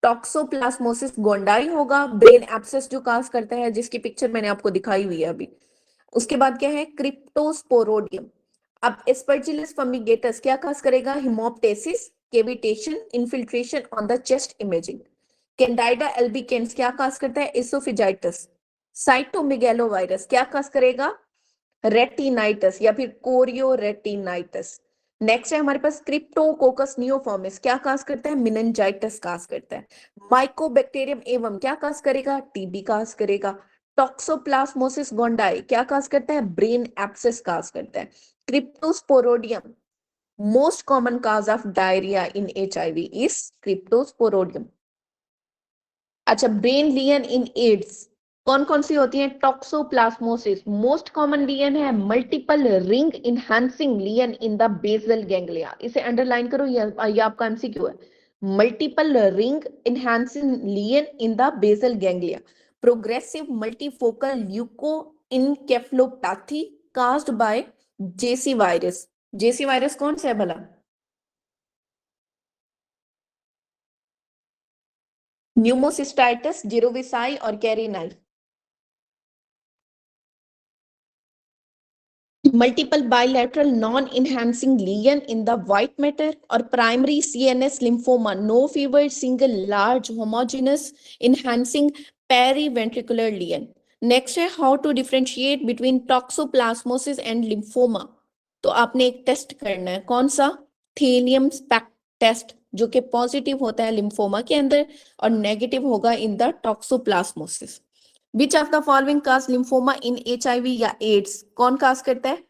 टॉक्सोप्लाज्मोसिस गोंडाई होगा, ब्रेन एब्सेस जो काज करता है, जिसकी पिक्चर मैंने आपको दिखाई हुई है अभी। उसके बाद क्या है? क्रिप्टोस्पोरोडियम। अब एस्परजिलस फमिगेटस क्या काज करेगा? Haemoptysis, cavitation, infiltration on the chest imaging. Candida albicans क्या काज करता है? एसोफिजाइटिस। साइटोमेगालोवायरस क्या काज करेगा? रेटिनाइटिस या फिर कोरियोरेटिनाइटिस। नेक्स्ट है हमारे पास क्रिप्टोकोकस नियोफॉर्मिस, क्या काज करता है? मेनिंजाइटिस काज करता है। माइकोबैक्टीरियम एवं क्या काज करेगा? टीबी काज करेगा। टॉक्सोप्लाज्मोसिस गोंडाई क्या काज करता है? ब्रेन एब्सेस काज करता है। Cryptosporidium, most common cause of diarrhoea in HIV is cryptosporidium. अच्छा, ब्रेन लियन इन एड्स कौन कौन सी होती है? टॉक्सोप्लाज्मोसिस, मोस्ट कॉमन लियन है multiple ring enhancing lesion in the basal ganglia. इसे अंडरलाइन करो, ये आपका MCQ है। Multiple ring enhancing lesion in the basal ganglia, progressive multifocal leukoencephalopathy caused by JC virus. JC virus कौन सा है भला? न्यूमोसिस्टाइटिस, जिरोविसाई और carinii. Multiple bilateral non enhancing lesion in the white matter और primary CNS lymphoma, no fever, single large homogeneous enhancing periventricular lesion. Next है how to differentiate between toxoplasmosis and lymphoma. तो आपने एक test करना है, कौन सा? थेलियम स्पेक्ट टेस्ट, जो कि पॉजिटिव होता है लिम्फोमा के अंदर और नेगेटिव होगा in the toxoplasmosis. Which of the following cause lymphoma in HIV या AIDS? कौन cause करता है?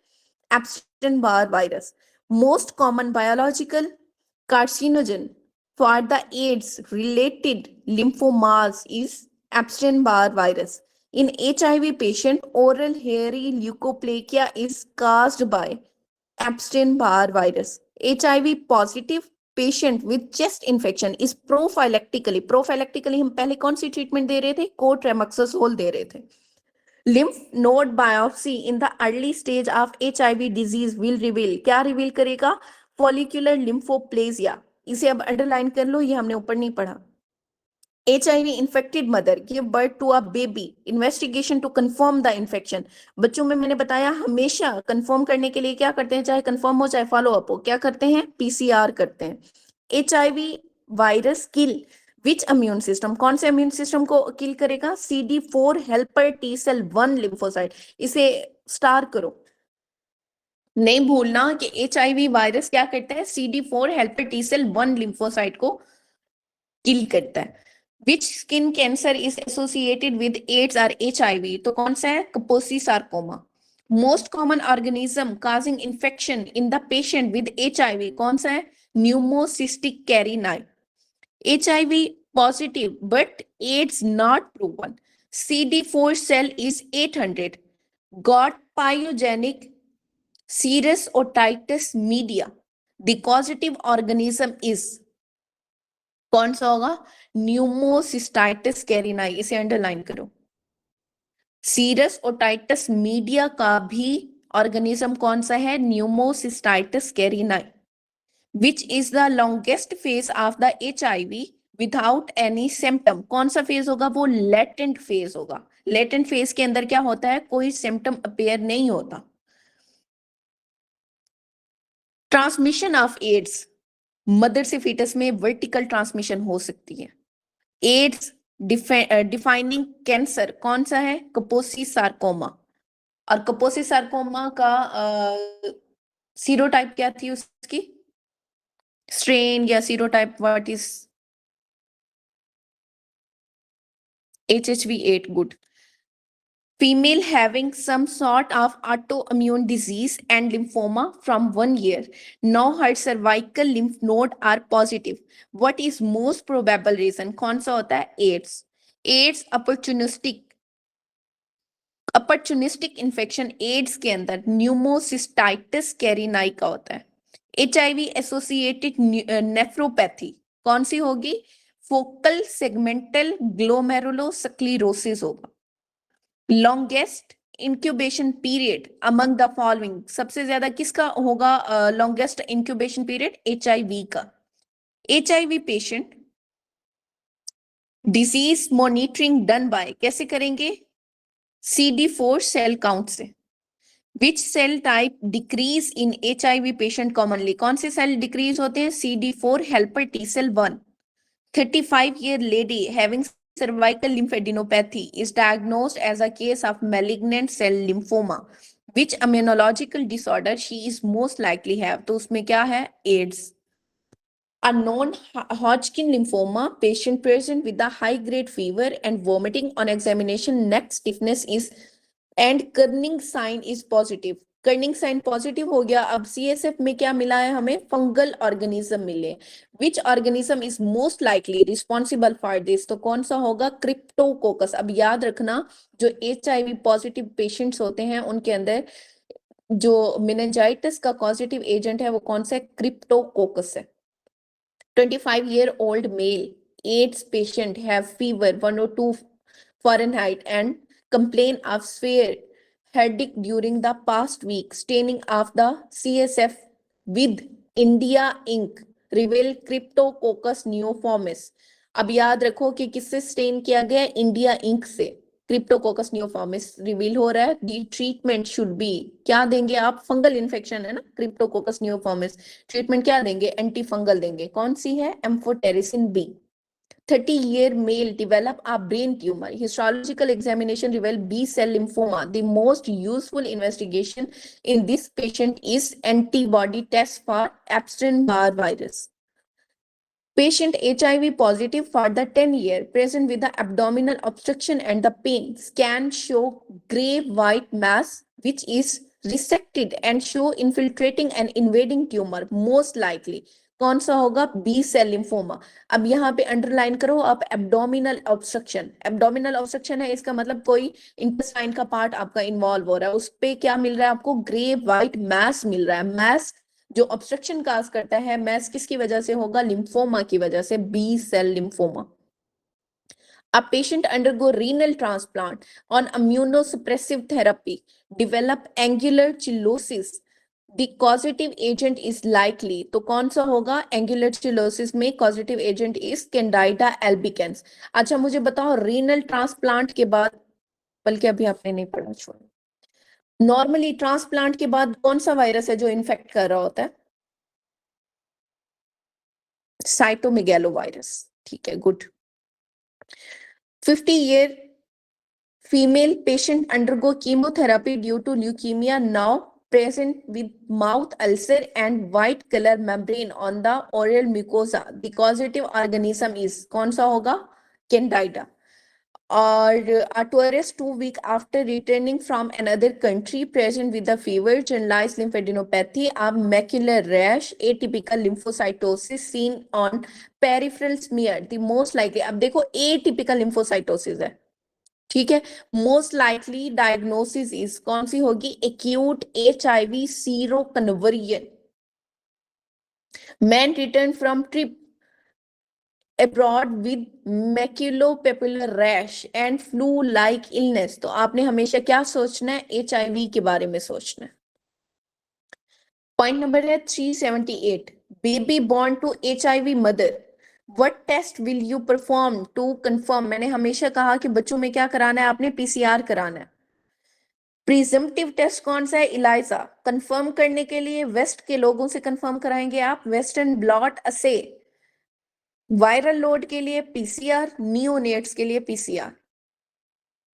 Epstein-Barr virus. Most common biological carcinogen for the AIDS-related lymphomas is Epstein-Barr virus. In HIV patient, oral hairy leukoplakia is caused by Epstein-Barr virus. HIV positive patient with chest infection इस prophylactically हम पहले कौन seed treatment दे रहे थे? कोट्रेमक्सोसोल दे रहे थे। Lymph node biopsy in the early stage of HIV disease will reveal, क्या reveal करेगा? फॉलिकुलर लिम्फोप्लेजिया। इसे अब अंडरलाइन कर लो, ये हमने ऊपर नहीं पढ़ा। HIV infected mother give birth to a baby, investigation to confirm the infection। बच्चों में मैंने बताया हमेशा कंफर्म करने के लिए क्या करते हैं, चाहे कंफर्म हो चाहे फॉलो अप हो, क्या करते हैं? PCR करते हैं। HIV virus kill which immune system, कौन से इम्यून सिस्टम को किल करेगा? CD4 helper T cell 1 lymphocyte. इसे स्टार करो, नहीं भूलना कि HIV वायरस क्या करता है? CD4 helper T cell 1 lymphocyte को किल करता है। Which skin cancer is associated with AIDS or HIV? तो कौन सा है? Kaposi sarcoma. Most common organism causing infection in the patient with HIV कौन सा है? Pneumocystic carinae. HIV positive but AIDS not proven. CD4 cell is 800. Got pyogenic serous otitis media. The causative organism is कौन सा होगा? न्यूमोसिस्टाइटिस कैरिनाई। इसे underline करो। Serous otitis media का भी ऑर्गेनिज्म कौन सा है? Pneumocystis carinii. Which is the longest phase of the HIV without any symptom, कौन सा फेज होगा? वो लेटेंट फेज होगा। लेटेंट फेज के अंदर क्या होता है? कोई सिम्टम अपेयर नहीं होता। ट्रांसमिशन ऑफ एड्स, मदर से फीटस में वर्टिकल ट्रांसमिशन हो सकती है। एड्स डिफाइनिंग कैंसर कौन सा है? कपोसी सार्कोमा। और कपोसी सार्कोमा का सीरोटाइप क्या थी उसकी? स्ट्रेन या serotype what is? HHV8, good. Female having some sort of autoimmune disease and lymphoma from 1 year. Now her cervical lymph node are positive. What is most probable reason? कौन सा होता है? AIDS. AIDS opportunistic opportunistic infection AIDS के अंदर न्यूमोसिस्टाइटिस कैरिनाई का होता है। HIV associated nephropathy कौन सी होगी? फोकल सेगमेंटल ग्लोमेरुलोस्क्लेरोसिस होगा। Longest incubation period among the following, सबसे ज्यादा किसका होगा लॉन्गेस्ट इंक्यूबेशन पीरियड? HIV का। HIV patient disease monitoring done by कैसे करेंगे? CD4 सेल काउंट से। Which cell type decrease in HIV patient commonly? कौन से सेल डिक्रीज होते हैं? CD4 helper T cell 1। 35-year lady having cervical lymphadenopathy is diagnosed as a case of malignant cell lymphoma. Which immunological disorder she is most likely have? तो उसमें क्या है? AIDS. A non-Hodgkin lymphoma patient present with a high-grade fever and vomiting on examination, neck stiffness is and Kerning sign is positive. Kernig sign positive हो गया। अब CSF में क्या मिला है हमें? फंगल ऑर्गेनिज्म मिले। विच organism is most likely responsible for this? तो कौन सा होगा? क्रिप्टोकोकस। अब याद रखना जो HIV पॉजिटिव पेशेंट्स होते हैं उनके अंदर जो मेनिंजाइटिस का पॉजिटिव एजेंट है वो कौन सा है? क्रिप्टोकोकस है। 25-year-old male AIDS patient have fever 102 Fahrenheit and complain of severe headache during the past week. Staining of the CSF with India ink reveal Cryptococcus neoformis. अब याद रखो कि किससे स्टेन किया गया? इंडिया इंक से। क्रिप्टोकोकस नियोफॉर्मिस रिवील हो रहा है। दी ट्रीटमेंट शुड बी, क्या देंगे आप? फंगल इन्फेक्शन है ना क्रिप्टोकोकस नियोफॉर्मिस, ट्रीटमेंट क्या देंगे? एंटी फंगल देंगे। कौन सी है? Amphotericin B. 30-year male develop a brain tumor. Histological examination reveal B cell lymphoma. The most useful investigation in this patient is antibody test for Epstein-Barr virus. Patient HIV positive for the 10-year, present with the abdominal obstruction and the pain. Scan show gray white mass which is resected and show infiltrating and invading tumor. Most likely कौन सा होगा? B cell lymphoma. अब यहाँ पे underline करो आप abdominal obstruction. Abdominal obstruction है इसका मतलब कोई इंटेस्टाइन का पार्ट आपका इन्वॉल्व हो रहा है, उस पे क्या मिल रहा है आपको? ग्रे व्हाइट मैस मिल रहा है। मैस जो ऑब्स्ट्रक्शन काज करता है, मैस किसकी वजह से होगा? लिम्फोमा की वजह से, B cell lymphoma. A patient undergo renal transplant on immunosuppressive therapy, develop angular chillosis. The causative agent is likely. तो कौन सा होगा? angular chillosis में causative agent is Candida albicans. अच्छा मुझे बताओ renal transplant के बाद, बल्कि अभी आपने नहीं पढ़ा, छोड़ो। नॉर्मली ट्रांसप्लांट के बाद कौन सा वायरस है जो इन्फेक्ट कर रहा होता है? साइटोमेगैलो वायरस। ठीक है, good. 50-year female patient undergo chemotherapy due to leukemia, now present with mouth ulcer and white color membrane on the oral mucosa. The causative organism is कौन सा होगा? Candida. और tourist 2 weeks after returning from another country, present with the fever, generalized lymphadenopathy, a macular rash, atypical lymphocytosis seen on peripheral smear. The most likely, अब देखो atypical lymphocytosis है, ठीक है। Most likely diagnosis is कौन सी होगी? Acute HIV seroconversion. Man return from trip abroad with maculopapular rash and flu-like illness. तो आपने हमेशा क्या सोचना है? HIV के बारे में सोचना है। पॉइंट नंबर है 378, baby born to HIV mother, what test will you perform to confirm? मैंने हमेशा कहा कि बच्चों में क्या कराना है? आपने PCR कराना है। प्रिजम्पटिव टेस्ट कौन सा है? इलाइजा। कंफर्म करने के लिए वेस्ट के लोगों से कंफर्म कराएंगे आप, वेस्टर्न ब्लॉट असे। वायरल लोड के लिए PCR, नियोनेट्स के लिए PCR।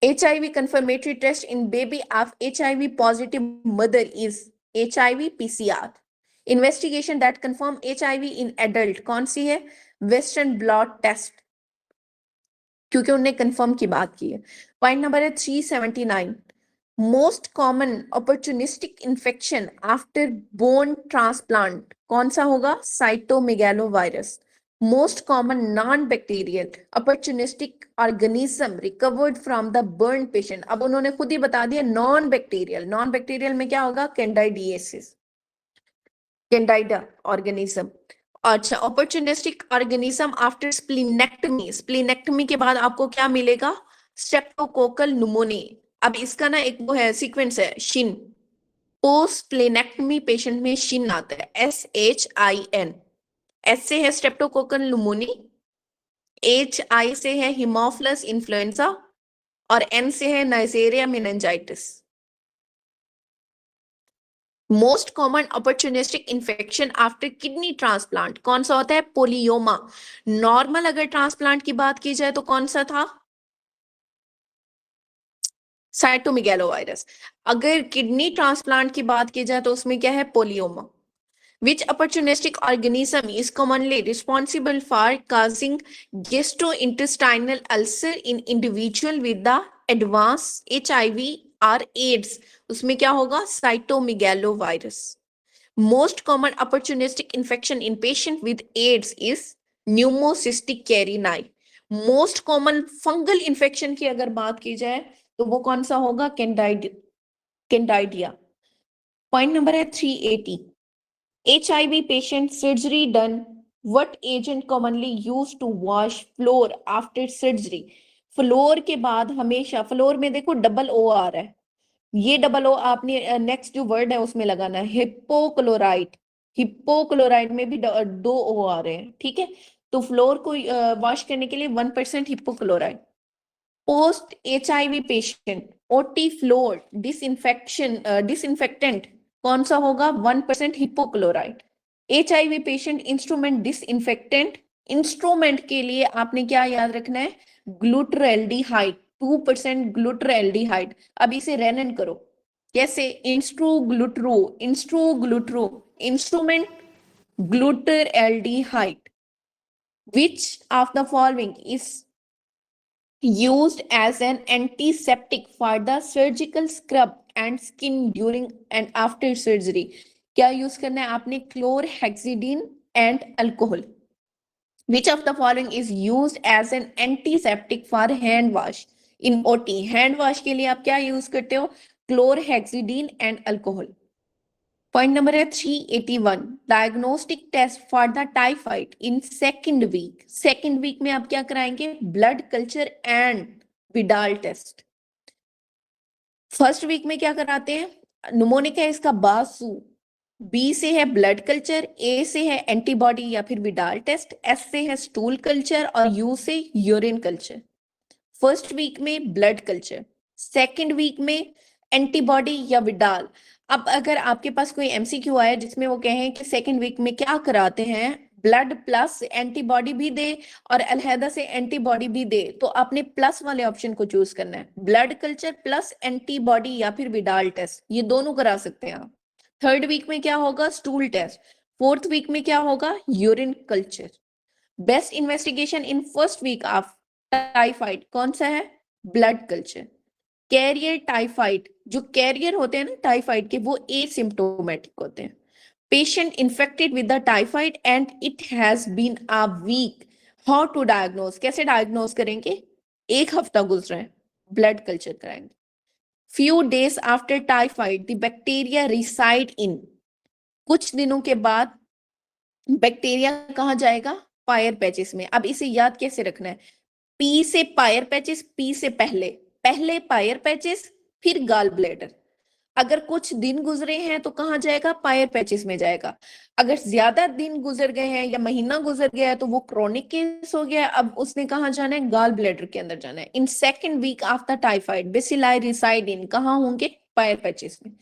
HIV confirmatory test in baby of HIV positive mother is HIV PCR. Investigation that confirm HIV in adult कौन सी है? वेस्टर्न ब्लॉट टेस्ट, क्योंकि उन्होंने कंफर्म की बात की है। पॉइंट नंबर है 379, most common opportunistic infection after bone transplant कौन सा होगा? साइटोमेगैलो virus. Most common non-bacterial opportunistic organism recovered from the burned patient. अब उन्होंने खुद ही बता दिया non-bacterial में क्या होगा? Candidiasis, Candida organism. अच्छा, opportunistic organism after splenectomy के बाद आपको क्या मिलेगा? Streptococcal pneumoniae. अब इसका ना एक वो है सीक्वेंस है शिन. पोस्ट स्प्लेनेक्टमी पेशेंट में शिन आता है SHIN. S से है स्ट्रेप्टोकोकल न्यूमोनी, HI से है हिमोफिलस इन्फ्लुएंजा और N से है Nigeria meningitis. Most common opportunistic infection after kidney transplant कौन सा होता है? पोलियोमा. नॉर्मल अगर ट्रांसप्लांट की बात की जाए तो कौन सा था? साइटोमेगालोवायरस. अगर किडनी ट्रांसप्लांट की बात की जाए तो उसमें क्या है? पोलियोमा. Which opportunistic organism is commonly responsible for causing gastrointestinal ulcer in individual with the advanced HIV or AIDS? उसमें क्या होगा? Cytomegalovirus. Most common opportunistic infection in patient with AIDS is pneumocystic carinae. Most common fungal infection की अगर बात की जाए तो वो कौन सा होगा? Candida. Point number है 380. HIV patient surgery done. What agent commonly used to wash floor after surgery? Floor के बाद हमेशा, फ्लोर में देखो डबल ओ आ रहा है, ये डबल ओ आपने नेक्स्ट जो वर्ड है उसमें लगाना है. हिप्पोक्लोराइड. हिप्पोक्लोराइड में भी दो ओ आ रहे हैं. ठीक है, तो फ्लोर को वॉश करने के लिए 1% hypochlorite. Post HIV patient OT floor disinfectant कौन सा होगा? 1% hypochlorite. HIV patient instrument disinfectant. Instrument के लिए आपने क्या याद रखना है? ग्लूटरएल्डिहाइड, 2% ग्लूटरएल्डिहाइड. अब इसे रेनन करो. कैसे? इंस्ट्रूग्लूट्रो instrument ग्लूटरएल्डिहाइड. Which of the following is used as an antiseptic for the surgical scrub and skin during and after surgery? क्या यूज करना है आपने? Chlorhexidine and alcohol. Which of the following is used as an antiseptic for hand wash in OT? Hand wash के लिए आप क्या use करते हो? Chlorhexidine and alcohol. Point number है 381. Diagnostic test for the typhoid in second week. Second week में आप क्या कराएंगे? Blood culture and Widal test. First week में क्या कराते हैं? न्यूमोनिक है इसका बासु. बी से है ब्लड कल्चर, ए से है एंटीबॉडी या फिर विडाल टेस्ट, एस से है स्टूल कल्चर और यू से यूरिन कल्चर. फर्स्ट वीक में ब्लड कल्चर, सेकेंड वीक में एंटीबॉडी या विडाल. अब अगर आपके पास कोई एमसीक्यू आया जिसमें वो कहें कि सेकेंड वीक में क्या कराते हैं, ब्लड प्लस एंटीबॉडी भी दे और अलहदा से एंटीबॉडी भी दे, तो आपने प्लस वाले ऑप्शन को चूज करना है. ब्लड कल्चर प्लस एंटीबॉडी या फिर विडाल टेस्ट, ये दोनों करा सकते हैं आप. थर्ड वीक में क्या होगा? Stool test. फोर्थ वीक में क्या होगा? Urine culture. Best investigation in first week of typhoid कौन सा है? Blood culture. कैरियर टाइफाइड, जो कैरियर होते हैं ना टाइफाइड के, वो एसिम्प्टोमेटिक होते हैं. Patient infected with the typhoid and it has been a week. How to diagnose? कैसे डायग्नोज करेंगे? एक हफ्ता गुजरा है, ब्लड कल्चर कराएंगे. Few days after typhoid, the bacteria reside in. कुछ दिनों के बाद बैक्टीरिया कहाँ जाएगा? पायर पैचेस में. अब इसे याद कैसे रखना है? पी से पायर पैचेस, पी से पहले पायर पैचेस, फिर गाल ब्लैडर. अगर कुछ दिन गुजरे हैं तो कहाँ जाएगा? पायर पैचेस में जाएगा. अगर ज्यादा दिन गुजर गए हैं या महीना गुजर गया है तो वो क्रोनिक केस हो गया. अब उसने कहाँ जाना है? गाल ब्लैडर के अंदर जाना है. In second week of the typhoid bacilli reside in. कहाँ होंगे? पायर पैचेस में.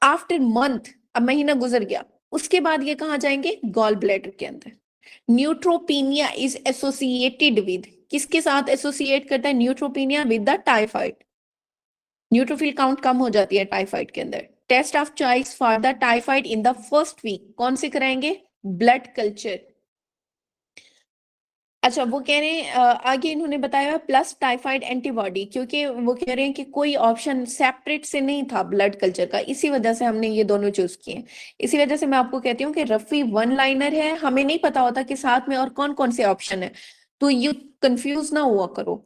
आफ्टर मंथ, अब महीना गुजर गया, उसके बाद ये कहाँ जाएंगे? गॉल ब्लैडर के अंदर. न्यूट्रोपीनिया इज एसोसिएटेड विद, किसके साथ एसोसिएट करता है neutropenia? With the typhoid. Neutrophil count कम हो जाती है टाइफाइड के अंदर. Test of choice for the typhoid in the first week कौन से कराएंगे? Blood culture. अच्छा, वो कह रहे हैं आगे इन्होंने बताया प्लस टाइफाइड एंटीबॉडी, क्योंकि वो कह रहे हैं कि कोई ऑप्शन सेपरेट से नहीं था ब्लड कल्चर का, इसी वजह से हमने ये दोनों चूज किए। इसी वजह से मैं आपको कहती हूँ कि रफी वन लाइनर है, हमें नहीं पता होता कि साथ में और कौन कौन से ऑप्शन है, तो ये कंफ्यूज ना हुआ करो।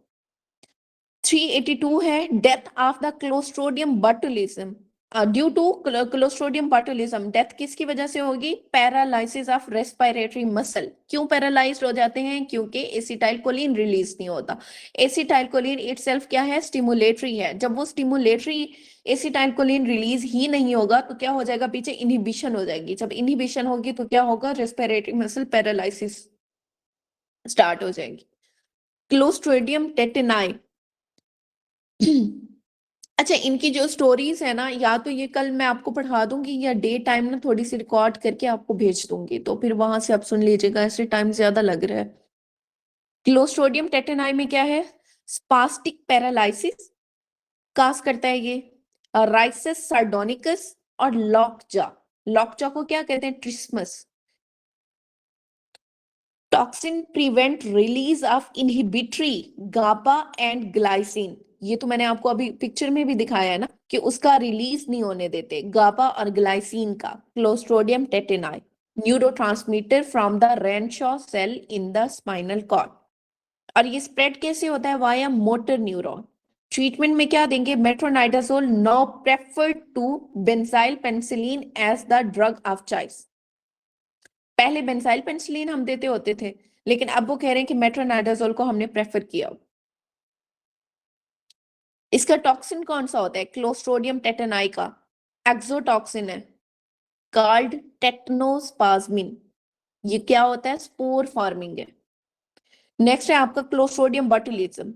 382 है, death of the Clostridium botulism, due to Clostridium botulism death किसकी वजह से होगी? Paralysis of respiratory muscle. क्यों पैरालाइज्ड हो जाते हैं? क्योंकि एसिटाइलकोलिन रिलीज नहीं होता। एसिटाइलकोलिन इटसेल्फ क्या है? स्टिमुलेटरी है। जब वो स्टिमुलेटरी एसिटाइलकोलिन रिलीज ही नहीं होगा तो क्या हो जाएगा? पीछे इनहिबिशन हो जाएगी। जब इनहिबिशन होगी तो क्या होगा? रेस्पिरेटरी मसल पैरालाइसिस स्टार्ट हो जाएगी। क्लोस्ट्रिडियम टेटेनाई अच्छा, इनकी जो स्टोरीज है ना, या तो ये कल मैं आपको पढ़ा दूंगी या डे टाइम ना थोड़ी सी रिकॉर्ड करके आपको भेज दूंगी, तो फिर वहां से आप सुन लीजिएगा, ऐसे टाइम ज्यादा लग रहा है। क्लोस्ट्रोडियम टेटेनाई में क्या है? स्पास्टिक पैरालाइसिस काज करता है ये, राइसेस सार्डोनिकस और लॉकजा। लॉकजा को क्या कहते हैं? Trismus. Toxin prevent release of inhibitory GABA and glycine. ये तो मैंने आपको अभी पिक्चर में भी दिखाया है ना कि उसका रिलीज नहीं होने देते, गाबा और ग्लाइसिन का। Clostridium tetani neurotransmitter from the Renshaw cell in the spinal cord. और ये स्प्रेड कैसे होता है? Via motor neuron. ट्रीटमेंट में क्या देंगे? Metronidazole now preferred to benzyl penicillin as the drug of choice. पहले बेंजाइल पेनिसिलिन हम देते होते थे, लेकिन अब वो कह रहे हैं कि मेट्रोनाइडाजोल को हमने प्रेफर किया। इसका टॉक्सिन कौन सा होता है? क्लोस्ट्रोडियम टेटेनाई का एक्सोटॉक्सिन है, कॉल्ड टेटनोस्पाज्मिन। ये क्या होता है? स्पोर फॉर्मिंग है। नेक्स्ट है आपका क्लोस्ट्रोडियम बॉटुलिज्म।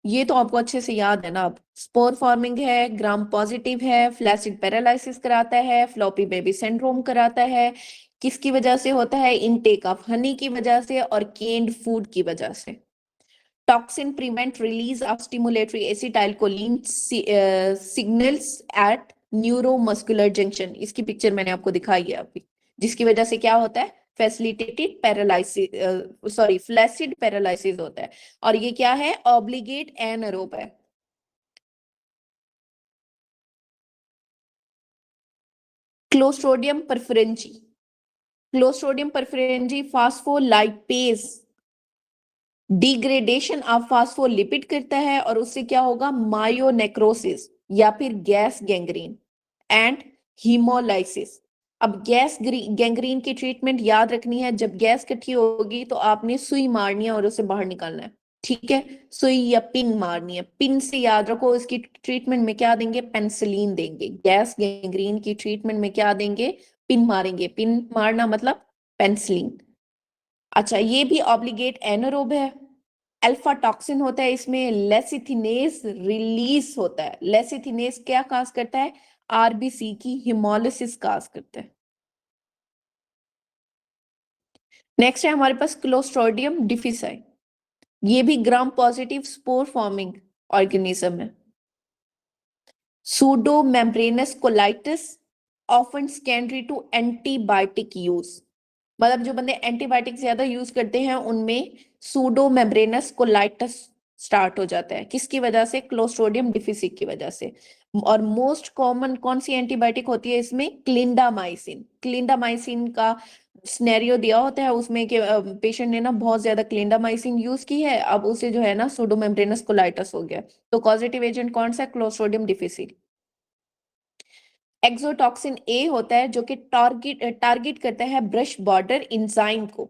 ये तो आपको अच्छे से याद है ना। अब स्पोर फॉर्मिंग है, ग्राम पॉजिटिव है, फ्लैसिड पैरालाइसिस कराता है, फ्लॉपी बेबी सिंड्रोम कराता है। किसकी वजह से होता है? इनटेक ऑफ हनी की वजह से और केन्ड फूड की वजह से। Toxin prevent release of stimulatory acetylcholine signals eight neuromuscular junction. इसकी पिक्चर मैंने आपको दिखाई है अभी, जिसकी वजह से क्या होता है? Facilitated paralysis, sorry flaccid paralysis होता है। और ये क्या है? ऑब्लिगेट एनारोब है। Clostridium परफरेंजी, Clostridium परफरेंजी फास्फोलाइपेज degradation of phospholipid करता है, और उससे क्या होगा? मायोनेक्रोसिस या फिर गैस गैंग्रीन एंड हीमोलाइसिस। अब गैस गैंग्रीन की ट्रीटमेंट याद रखनी है, जब गैस इकट्ठी होगी तो आपने सुई मारनी है और उसे बाहर निकालना है। ठीक है, सुई या पिन मारनी है। पिन से याद रखो, इसकी ट्रीटमेंट में क्या देंगे? पेनिसिलिन देंगे। गैस गैंग्रीन की ट्रीटमेंट में क्या देंगे? पिन मारेंगे। पिन मारना मतलब पेनिसिलिन। अच्छा, ये भी ऑब्लिगेट एनारोब है। अल्फा टॉक्सिन होता है इसमें, लेसिथिनेज रिलीज होता है। लेसिथिनेज क्या काज करता है? आरबीसी की हिमोलिसिस काज करता है। नेक्स्ट है हमारे पास क्लोस्ट्रोडियम डिफिसाई। ये भी gram positive spore forming organism है। Pseudomembranous colitis often secondary to antibiotic use. मतलब जो बंदे एंटीबायोटिक ज्यादा यूज करते हैं उनमें सूडो मेम्ब्रेनस कोलाइटिस स्टार्ट हो जाता है। किसकी वजह से? क्लोस्ट्रोडियम डिफिसिट की वजह से। और मोस्ट कॉमन कौन सी एंटीबायोटिक होती है इसमें? क्लिंडामाइसिन। क्लिंडामाइसिन का सिनेरियो दिया होता है उसमें कि पेशेंट ने ना बहुत ज्यादा क्लिंडामाइसिन यूज की है, अब उसे जो है ना सूडो मेम्ब्रेनस कोलाइटिस हो गया। तो कॉजेटिव एजेंट कौन सा है? Clostridium deficit. एक्सोटॉक्सिन ए होता है जो कि टारगेट करता है ब्रश बॉर्डर इंजाइम को,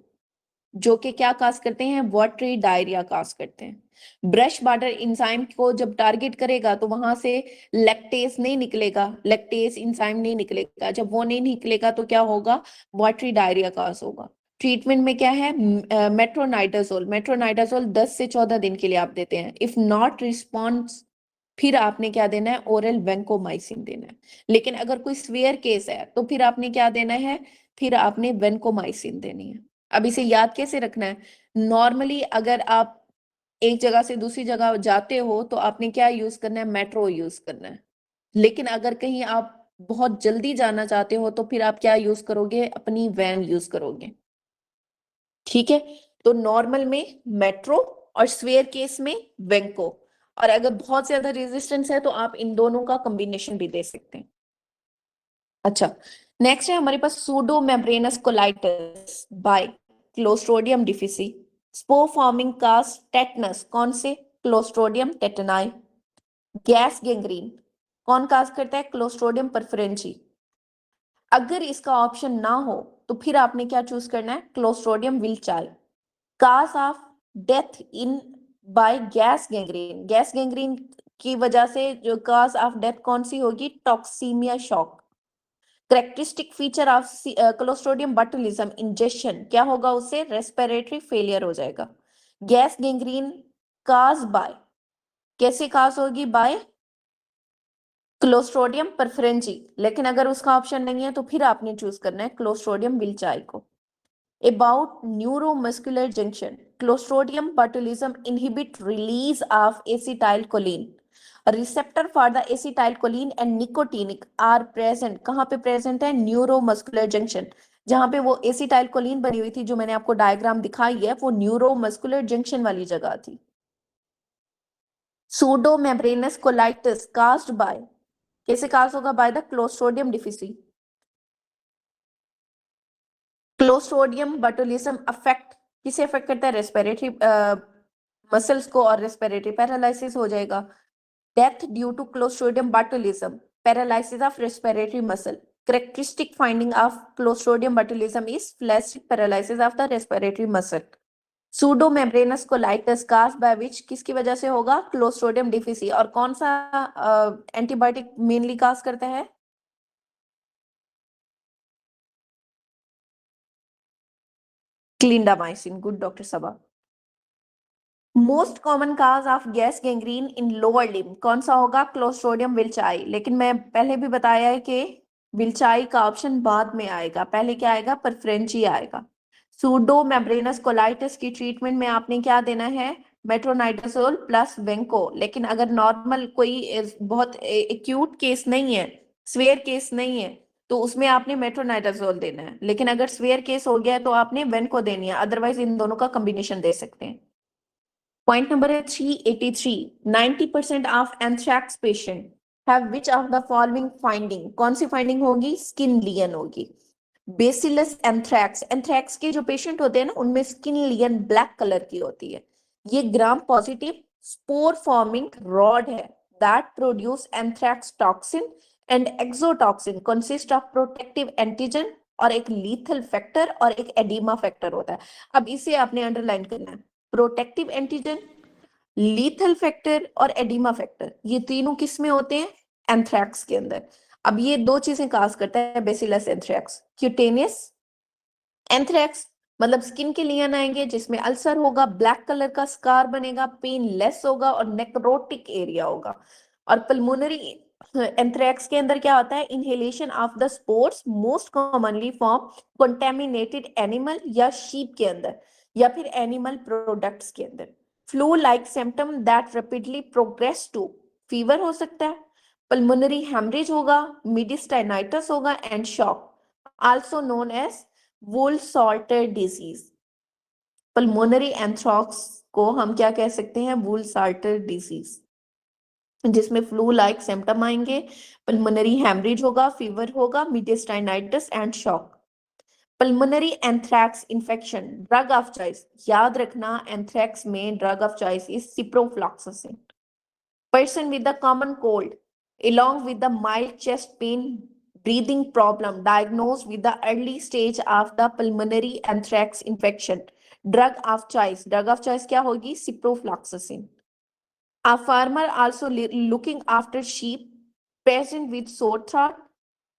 जो कि क्या काज करते हैं? वाटरी डायरिया काज करते हैं। ब्रश बॉर्डर इंजाइम को जब टारगेट करेगा तो वहां से लैक्टेज नहीं निकलेगा, लैक्टेज इंजाइम नहीं निकलेगा। जब वो नहीं निकलेगा तो क्या होगा? वाटरी डायरिया काज होगा। ट्रीटमेंट में क्या है? मेट्रोनाइडाजोल। मेट्रोनाइडाजोल 10 से 14 दिन के लिए आप देते हैं। इफ नॉट रिस्पॉन्स, फिर आपने क्या देना है? ओरल वेंकोमाइसिन देना है। लेकिन अगर कोई स्वेयर केस है तो फिर आपने क्या देना है? फिर आपने वेंकोमाइसिन देनी है। अब इसे याद कैसे रखना है? नॉर्मली अगर आप एक जगह से दूसरी जगह जाते हो तो आपने क्या यूज करना है? मेट्रो यूज करना है। लेकिन अगर कहीं आप बहुत जल्दी जाना चाहते हो तो फिर आप क्या यूज करोगे? अपनी वैन यूज करोगे। ठीक है, तो नॉर्मल में मेट्रो और स्वेयर केस में वेंको, और अगर बहुत ज्यादा रेजिस्टेंस है तो आप इन दोनों का कॉम्बिनेशन भी दे सकते हैं। अच्छा, नेक्स्ट है हमारे पास pseudomembranous colitis by Clostridium difficile, spore forming cause tetanus, कौन से? क्लोस्ट्रोडियम टेटनाई। गैस गैंग्रीन कौन काज करता है? क्लोस्ट्रोडियम परफरेंसी। अगर इसका ऑप्शन ना हो तो फिर आपने क्या चूज करना है? Clostridium welchii. Cause of death in by gas gangrene, gas gangrene की वजह से जो काज ऑफ डेथ कौन सी होगी? Toxaemia shock. Characteristic feature of Clostridium botulism injection क्या होगा? उससे रेस्पिरेटरी फेलियर हो जाएगा। गैस गैंग्रीन काज बाय, कैसे काज होगी? बाय क्लोस्ट्रोडियम परफरेंजी, लेकिन अगर उसका ऑप्शन नहीं है तो फिर आपने चूज करना है क्लोस्ट्रोडियम विल्चाई को। About neuromuscular junction, Clostridium botulism inhibit release of acetylcholine, a receptor for the acetylcholine and nicotinic are present, कहाँ पे प्रेजेंट है? न्यूरोमस्कुलर जंक्शन, जहां पे वो एसिटाइलकोलिन बनी हुई थी जो मैंने आपको डायग्राम दिखाई है, वो न्यूरोमस्कुलर जंक्शन वाली जगह थी। Pseudomembranous colitis caused by, कैसे काज होगा? By the Clostridium difficile. Clostridium botulism affect किसे अफेक्ट करता है? रेस्पिरेटरी मसल्स को, और रेस्पिरेटरी पैरालिसिस हो जाएगा। Death due to Clostridium botulism, paralysis of respiratory muscle. Characteristic finding of Clostridium botulism is flaccid paralysis of the respiratory muscle. Pseudomembranous colitis cause by which, किसकी वजह से होगा? Clostridium difficile. और कौन सा antibiotic mainly cause करता है? Clindamycin. Good doctor Saba. Most common cause of gas gangrene in lower limb कौन सा होगा? Clostridium welchii. लेकिन मैं पहले भी बताया है कि विल्चाई का ऑप्शन बाद में आएगा, पहले क्या आएगा? परफ्रेंची आएगा। सूडो मेम्ब्रेनस कोलाइटिस की ट्रीटमेंट में आपने क्या देना है? मेट्रोनाइडाजोल प्लस वेंको। लेकिन अगर नॉर्मल कोई बहुत एक्यूट केस नहीं है, स्वेयर केस नहीं है, तो उसमें आपने मेट्रोनाइडाजोल देना है। लेकिन अगर स्वेयर केस हो गया है तो आपने वेंको देनी है, अदरवाइज इन दोनों का कॉम्बिनेशन दे सकते हैं। पॉइंट नंबर है 383, 90% of anthrax patient have which of the following finding, कौन सी फाइंडिंग होगी? स्किन लियन होगी। बेसिलस एंथ्रैक्स, एंथ्रैक्स के जो पेशेंट होते हैं ना, उनमें स्किन लियन ब्लैक कलर की होती है। ये gram positive spore forming rod है that produce anthrax toxin and exotoxin, consist of protective antigen और एक लीथल फैक्टर और एक एडिमा फैक्टर होता है। अब इसे आपने अंडरलाइन करना है। प्रोटेक्टिव एंटीजन, लीथल फैक्टर और एडिमा फैक्टर, ये तीनों किस में होते हैं? एंथ्रैक्स के अंदर। अब ये दो चीजें काज करता है बेसिलस एंथ्रैक्स। क्यूटेनियस एंथ्रैक्स मतलब स्किन के लियन आएंगे जिसमें अल्सर होगा, ब्लैक कलर का स्कार बनेगा, पेन लेस होगा और नेक्रोटिक एरिया होगा। और पल्मोनरी एंथ्रैक्स के अंदर क्या होता है? Inhalation of the spores, most commonly from contaminated animal या शीप के अंदर, या फिर एनिमल प्रोडक्ट्स के अंदर। Flu like symptom that rapidly progress to fever हो सकता है, पल्मोनरी हेमरेज होगा, मिडिस्टाइनाइटिस होगा and shock, also known as wool sorter disease. Pulmonary anthrax को हम क्या कह सकते हैं? वुल सॉल्टर डिजीज, जिसमें फ्लू लाइक सिम्टम आएंगे, पल्मोनरी हेमरेज होगा, फीवर होगा, mediastinitis and shock. Pulmonary anthrax infection, drug of choice, याद रखना एंथ्रैक्स में drug of choice is ciprofloxacin. Person with the common cold along with the mild chest pain, breathing problem diagnosed with the early stage of the pulmonary anthrax infection, drug of choice क्या होगी? ciprofloxacin. A farmer also looking after sheep present with sore throat,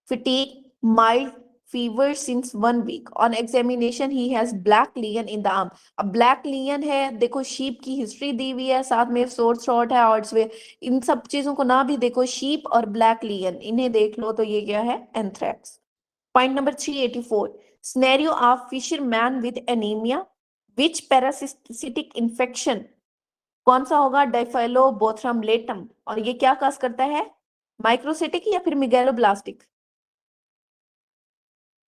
fatigue, mild fever since 1 week. On examination, he has black lesion in the arm. अब black lesion है, देखो sheep की history दी हुई है, साथ में sore throat है, और इन सब चीजों को ना भी देखो, sheep और black lesion इन्हें देख लो तो ये क्या है? Anthrax. Point number 384, scenario of fisherman with anaemia, which parasitic infection कौन सा होगा? डाइफेलोबोथ्रम लेटम। और ये क्या काज करता है? माइक्रोसिटिक या फिर मिगेलोब्लास्टिक?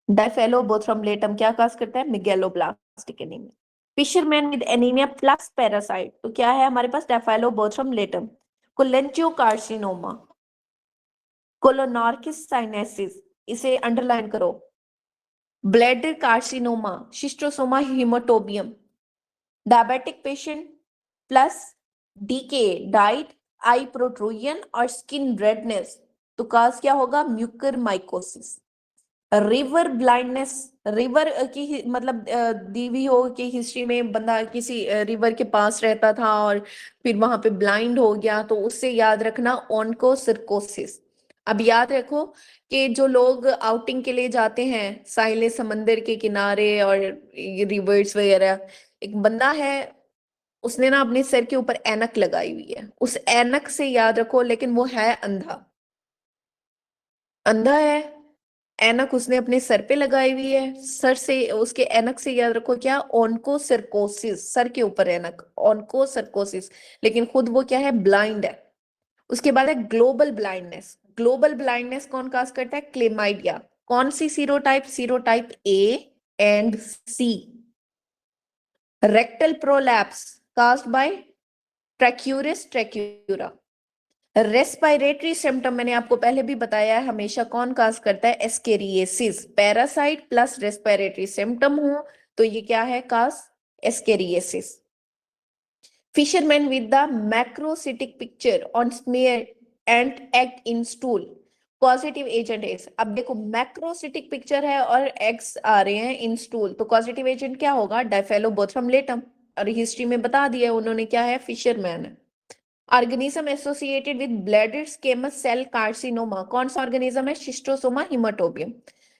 डाइफेलोबोथ्रम लेटम क्या काज करता है? Megaloblastic anaemia. Fisherman with anaemia plus parasite, तो क्या है हमारे पास? Diphyllobothrium latum, cholangiocarcinoma, clonorchis sinensis, इसे अंडरलाइन करो, bladder carcinoma, schistosoma haematobium, diabetic patient plus DK, diet, eye protrusion और स्किन रेडनेस, तो काज क्या होगा? Mucormycosis. River blindness, river की मतलब दी हुई हो कि हिस्ट्री में बंदा किसी रिवर के पास रहता था और फिर वहां पे ब्लाइंड हो गया, तो उससे याद रखना ऑनकोसर्कोसिस। अब याद रखो कि जो लोग आउटिंग के लिए जाते हैं साहिल समंदर के किनारे और रिवर्स वगैरह, एक बंदा है उसने ना अपने सर के ऊपर ऐनक लगाई हुई है, उस ऐनक से याद रखो, लेकिन वो है अंधा, अंधा है, ऐनक उसने अपने सर पे लगाई हुई है, सर से उसके ऐनक से याद रखो क्या? ऑनकोसर्कोसिस, सर के ऊपर ऐनक, ऑनकोसर्कोसिस, लेकिन खुद वो क्या है? ब्लाइंड है। उसके बाद है ग्लोबल ब्लाइंडनेस, ग्लोबल ब्लाइंडनेस कौन काज करता है? क्लेमाइडिया, कौन सी serotype? Serotype A and C. Rectal prolapse caused by trichuris trichiura. Respiratory symptom मैंने आपको पहले भी बताया है, हमेशा कौन काज करता है? Ascariasis. Parasite plus respiratory symptom हो तो ये क्या है? Cause ascariasis. Fisherman with the macrocytic picture on smear and act in stool, positive agent है। अब देखो मैक्रोसिटिक पिक्चर है और एग्स आ रहे हैं इन स्टूल, तो पॉजिटिव एजेंट क्या होगा? डायफेलोबोथ्रम लेटम, और हिस्ट्री में बता दिया उन्होंने क्या है? फिशरमैन है। Organism associated with bladder squamous cell carcinoma, कौन सा ऑर्गेनिज्म है? Schistosoma haematobium.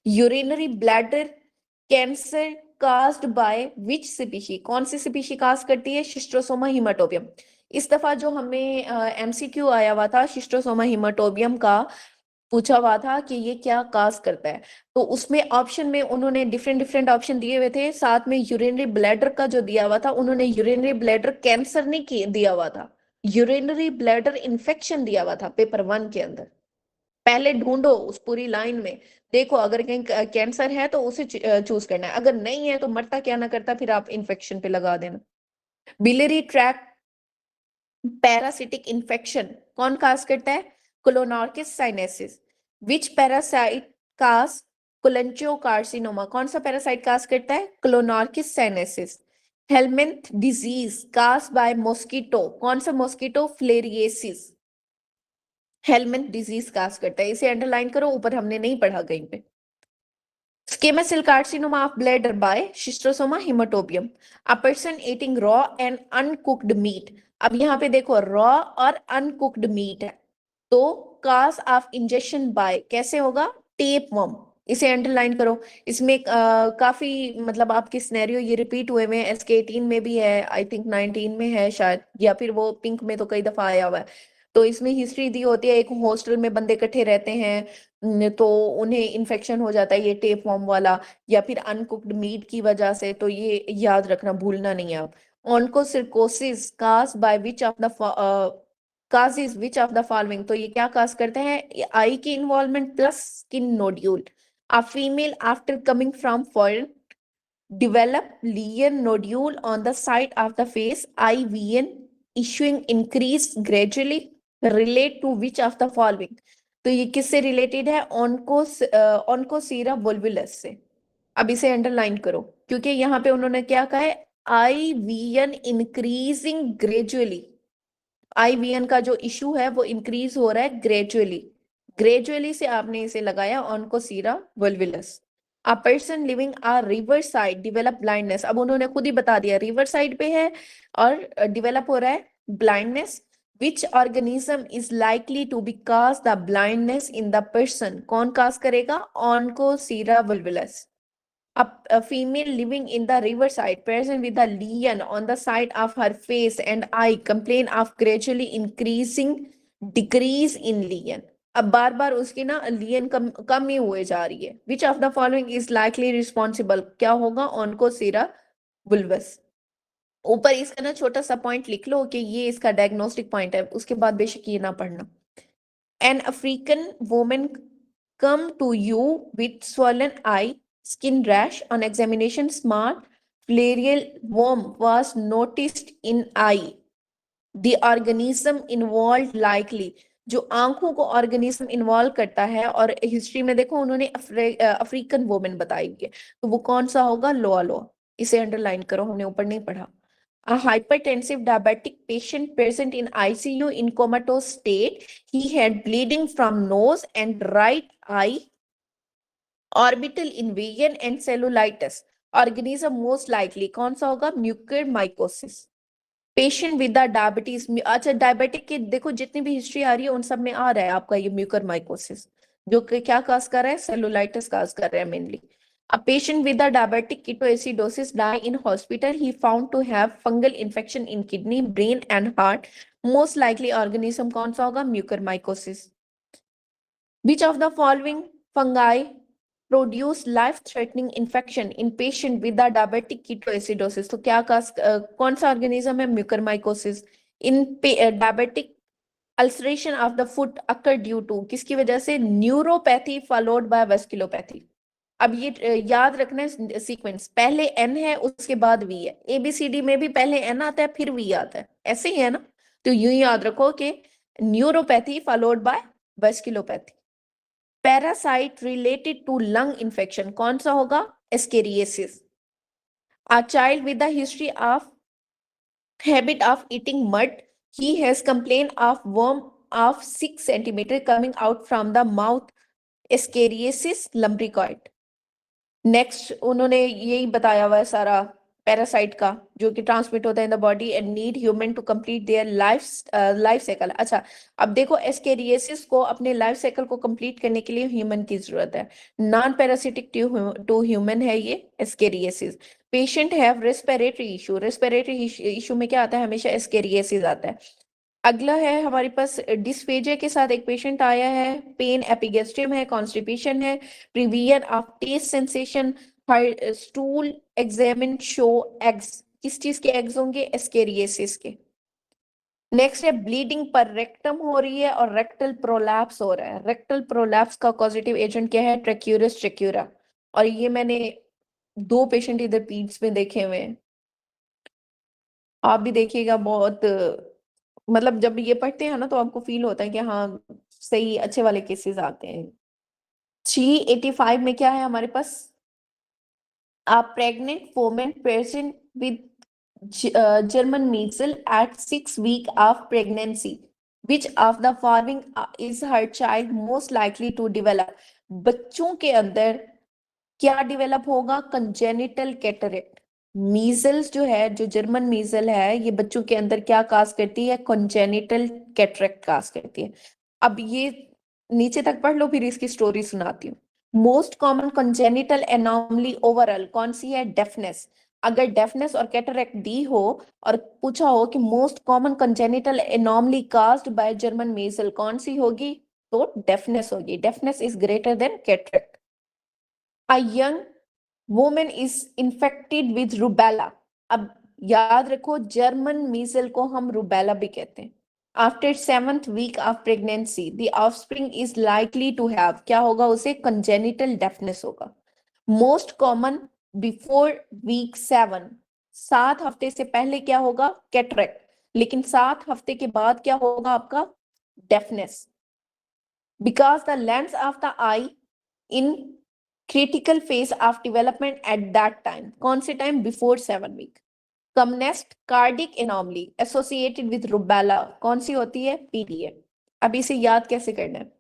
Urinary bladder cancer caused by which species, कौन सी स्पीशी कास्ट करती है? शिस्ट्रोसोमा हिमाटोबियम। इस दफा जो हमें एमसीक्यू आया हुआ था शिस्ट्रोसोमा हिमाटोबियम का, पूछा हुआ था कि ये क्या कास्ट करता है, तो उसमें ऑप्शन में उन्होंने डिफरेंट डिफरेंट ऑप्शन दिए हुए थे, साथ में यूरिनरी ब्लैडर का जो दिया हुआ था, उन्होंने यूरिनरी ब्लैडर कैंसर नहीं दिया हुआ था, यूरिनरी ब्लैडर इन्फेक्शन दिया हुआ था पेपर 1 के अंदर। पहले ढूंढो उस पूरी लाइन में, देखो अगर कहीं कैंसर है तो उसे चूज करना है, अगर नहीं है तो मरता क्या ना करता, फिर आप इन्फेक्शन पे लगा देना। बिलियरी ट्रैक्ट पैरासिटिक इन्फेक्शन कौन काज करता है? Clonorchis sinensis. विच पैरासाइट काज कोलेंजियोकार्सिनोमा, कौन सा पैरासाइट काज करता है? Clonorchis sinensis. Helminth disease cause by mosquito, कौन सा mosquito? Filariasis. Helminth disease cause करता है, इसे अंडरलाइन करो, ऊपर हमने नहीं पढ़ा कहीं पे। Squamous cell carcinoma of bladder by Schistosoma hematobium. A person eating raw and uncooked meat. अब यहाँ पे देखो raw और uncooked meat है, तो cause of ingestion by कैसे होगा? tapeworm, इसे अंडरलाइन करो। इसमें काफी मतलब आपके सिनेरियो ये रिपीट हुए में, SK18 में भी है, आई थिंक 19 में है शायद, या फिर वो पिंक में तो कई दफा आया हुआ है। तो इसमें हिस्ट्री दी होती है, एक हॉस्टल में बंदे इकट्ठे रहते हैं तो उन्हें इन्फेक्शन हो जाता है ये टेप फॉर्म वाला, या फिर अनकुक्ड मीट की वजह से, तो ये याद रखना, भूलना नहीं है आप। Onchocerciasis cause by which of the causes which of the following, तो ये क्या काज करते हैं? आई की involvement plus skin nodule. A female after coming from foreign develop lesion nodule on the side of the face, IVN issuing increase gradually, relate to which of the following, तो ये किससे related है? ऑनकोसीरा वोल्वुलस से। अब इसे underline करो क्योंकि यहाँ पे उन्होंने क्या कहा है? IVN इंक्रीजिंग ग्रेजुअली, IVN का जो इशू है वो इंक्रीज हो रहा है ग्रेजुअली, ग्रेजुअली से आपने इसे लगाया onchocerca volvulus. A person living a river side develop blindness, अब उन्होंने खुद ही बता दिया रिवर साइड पे है और डेवलप हो रहा है blindness. Which organism is likely to be cause the blindness in the person, कौन काज करेगा? ऑनकोसीरा वोल्वुलस। A female living in the riverside, present with a lesion on the side of her face and eye, complain of gradually increasing decrease in lesion. अब बार बार उसकी ना लियन कम ही हुए जा रही है। विच of the following is likely responsible, क्या होगा? ऑनकोसीरा वुल्वस। ऊपर इसका ना छोटा सा पॉइंट लिख लो कि ये इसका डायग्नोस्टिक पॉइंट है, उसके बाद बेशक ये ना पढ़ना। An African woman come to you with swollen eye, skin rash, on examination smart filarial worm was noticed in eye, the organism involved likely, जो आंखों को ऑर्गेनिज्म इन्वॉल्व करता है, और हिस्ट्री में देखो उन्होंने अफ्रीकन वुमेन बताई है, तो वो कौन सा होगा? लोआ लोआ। इसे अंडरलाइन करो, हमने ऊपर नहीं पढ़ा। A hypertensive diabetic patient present in ICU in comatose state. He had bleeding from nose and right eye, orbital invasion and cellulitis. Organism most likely कौन सा होगा? म्यूकरमाइकोसिस। पेशेंट विद डायबिटीज, अच्छा डायबिटिक के देखो जितनी भी हिस्ट्री आ रही है उन सब में आ रहा है आपका ये म्यूकरमाइकोसिस, जो कि क्या काज कर रहा है? सेलुलाइटिस काज कर रहा है mainly. A patient with a diabetic ketoacidosis die in hospital. He found to have fungal infection in kidney, brain and heart. Most likely organism कौन सा होगा? Mucormycosis. Which of the following fungi produce life-threatening infection in patient with a diabetic ketoacidosis? तो क्या कौन सा organism है? Mucormycosis. In diabetic ulceration of the foot occur due to, किसकी वजह से? Neuropathy followed by vasculopathy। अब ये याद रखना है सीक्वेंस, पहले एन है उसके बाद वी है। एबीसीडी में भी पहले एन आता है फिर वी आता है, ऐसे ही है ना? तो यूं याद रखो कि neuropathy followed by vasculopathy. Parasite related to lung infection कौन सा होगा? Ascariasis. A child with the history of habit of eating mud, he has complained of worm of 6 centimeter coming out from the mouth, ascariasis lumbricoid। Next उन्होंने यही बताया हुआ है सारा parasite का, जो कि ट्रांसमिट होता है in the body and need human to complete their life cycle. अच्छा अब देखो एस्केरियासिस को अपने लाइफ साइकिल को कंप्लीट करने के लिए ह्यूमन की जरूरत है। नॉन पैरासिटिक टू ह्यूमन है ये ascariasis. Patient have respiratory issue, respiratory issue में क्या आता है? हमेशा एस्केरियासिस आता है। अगला है हमारे पास डिस्फेजिया के साथ एक पेशेंट आया है, पेन एपिगेस्ट्रियम है, कॉन्स्टिपेशन है, perversion of taste sensation, stool examine show eggs, किस चीज के एग्स होंगे? एस्केरियासिस के। नेक्स्ट है ब्लीडिंग पर रेक्टम हो रही है और रेक्टल प्रोलैप्स हो रहा है। रेक्टल प्रोलैप्स का कॉजेटिव एजेंट क्या है? ट्रैक्यूरस ट्रैक्यूरा। और ये मैंने 2 पेशेंट इधर पीड्स में देखे हुए हैं, आप भी देखिएगा। बहुत मतलब जब ये पढ़ते हैं ना तो आपको फील होता है कि हाँ सही अच्छे वाले केसेस आते हैं। 385 में क्या है हमारे पास? A pregnant woman present with German measles at 6 weeks of pregnancy. Which of the following is her child most likely to develop? बच्चों के अंदर क्या डेवलप होगा? Congenital cataract. मीजल्स जो है, जो जर्मन मीजल है, ये बच्चों के अंदर क्या काज करती है? कंजेनिटल कैटरेक्ट काज करती है। अब ये नीचे तक पढ़ लो, फिर इसकी स्टोरी सुनाती हूँ। Most common congenital anomaly overall कौन सी है? डेफनेस। अगर डेफनेस और कैटरेक्ट दी हो और पूछा हो कि most common congenital anomaly caused by German measle कौन सी होगी? तो डेफनेस होगी। Deafness is greater than cataract. A young woman is infected with rubella. अब याद रखो जर्मन मीजल को हम रूबेला भी कहते हैं। After 7th week of pregnancy, the offspring is likely to have, क्या होगा उसे? congenital deafness होगा। Most common before week 7, 7 हफ्ते से पहले क्या होगा? कैटरेक्ट। लेकिन 7 हफ्ते के बाद क्या होगा आपका? Deafness. Because the lens of the eye in critical phase of development at that time, कौन से time? Before 7 week. Come next cardiac anomaly associated with rubella कौन सी होती है? पीडीए। अब इसे याद कैसे करना है?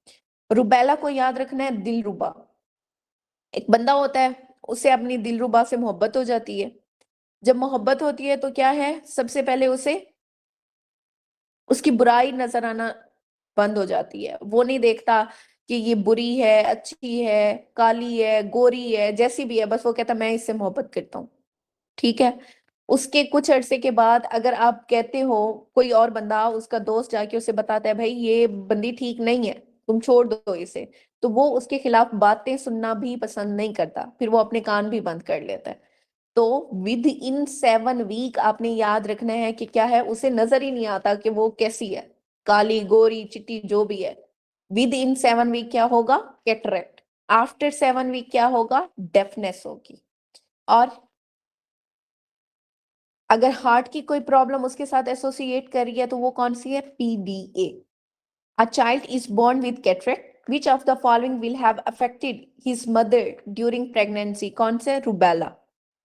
रूबेला को याद रखना है दिलरुबा। एक बंदा होता है, उसे अपनी दिलरुबा से मोहब्बत हो जाती है। जब मोहब्बत होती है तो क्या है? सबसे पहले उसे उसकी बुराई नजर आना बंद हो जाती है। वो नहीं देखता कि ये बुरी है, अच्छी है, काली है, गोरी है, जैसी भी है, बस वो कहता मैं इससे मोहब्बत करता हूँ। ठीक है। उसके कुछ अरसे के बाद अगर आप कहते हो, कोई और बंदा, उसका दोस्त जाके उसे बताता है भाई ये बंदी ठीक नहीं है, तुम छोड़ दो इसे, तो वो उसके खिलाफ बातें सुनना भी पसंद नहीं करता, फिर वो अपने कान भी बंद कर लेता है। तो विद इन 7 वीक आपने याद रखना है कि क्या है? उसे नजर ही नहीं आता कि वो कैसी है, काली गोरी चिट्टी जो भी है। विद इन 7 वीक क्या होगा? कैटरेक्ट। आफ्टर 7 वीक क्या होगा? डेफनेस होगी। और अगर हार्ट की कोई प्रॉब्लम उसके साथ एसोसिएट कर रही है तो वो कौन सी है? PDA। A child is born with cataract. Which of the following will have affected his mother during pregnancy? कौन से? Rubella.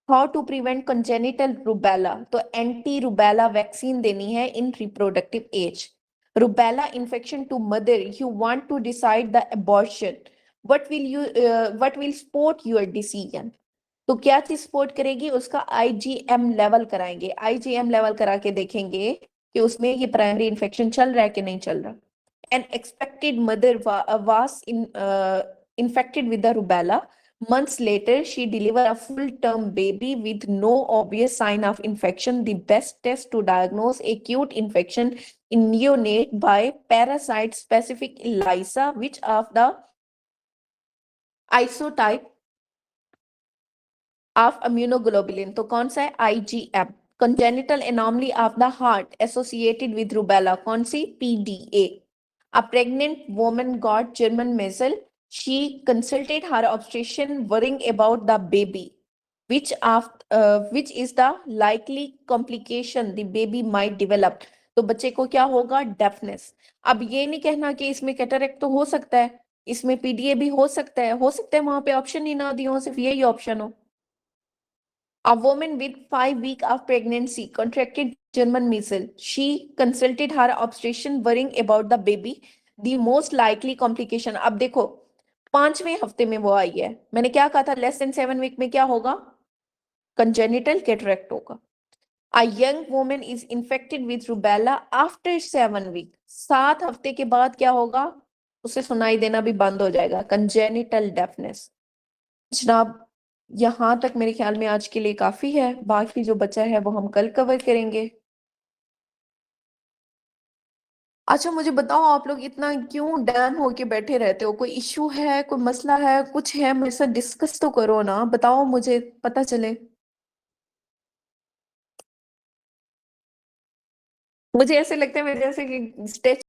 How to prevent congenital rubella? तो एंटी रूबेला वैक्सीन देनी है in reproductive age. Rubella infection to mother. You want to decide the abortion. What will support your decision? तो क्या चीज support करेगी? उसका IgM लेवल कराएंगे। IgM लेवल करा के देखेंगे कि उसमें ये प्राइमरी इन्फेक्शन चल रहा है कि नहीं चल रहा। An expected mother was infected with the rubella. Months later, she delivered a full-term baby with no obvious sign of infection. The best test to diagnose acute infection in neonate by parasite-specific ELISA, which of the isotype of immunoglobulin? तो कौन सा है? IgM. Congenital anomaly of the heart associated with rubella, कौन सी? PDA. A pregnant woman got German measles. She consulted her obstetrician worrying about the baby. Which is the likely complication the baby might develop? तो बच्चे को क्या होगा? Deafness. अब ये नहीं कहना कि इसमें कैटरेक्ट तो हो सकता है, इसमें PDA भी हो सकता है, वहां पे ऑप्शन ही ना दिए हो, सिर्फ यही ऑप्शन हो। A woman with 5 weeks of pregnancy contracted German measles. She consulted her obstetrician worrying about the baby. The most likely complication. अब देखो 5वें हफ्ते में वो आई है, मैंने क्या कहा था? लेस देन 7 वीक में क्या होगा? कंजेनिटल कैटरेक्ट होगा। A young woman is infected with rubella after 7 weeks. 7 हफ्ते के बाद क्या होगा? उसे सुनाई देना भी बंद हो जाएगा। Congenital deafness. जनाब यहाँ तक मेरे ख्याल में आज के लिए काफी है, बाकी जो बचा है वो हम कल कवर करेंगे। अच्छा मुझे बताओ, आप लोग इतना क्यों डैम होके बैठे रहते हो? कोई इश्यू है, कोई मसला है, कुछ है? मेरे साथ डिस्कस तो करो ना, बताओ मुझे पता चले। मुझे ऐसे लगता है मैं जैसे कि स्टेज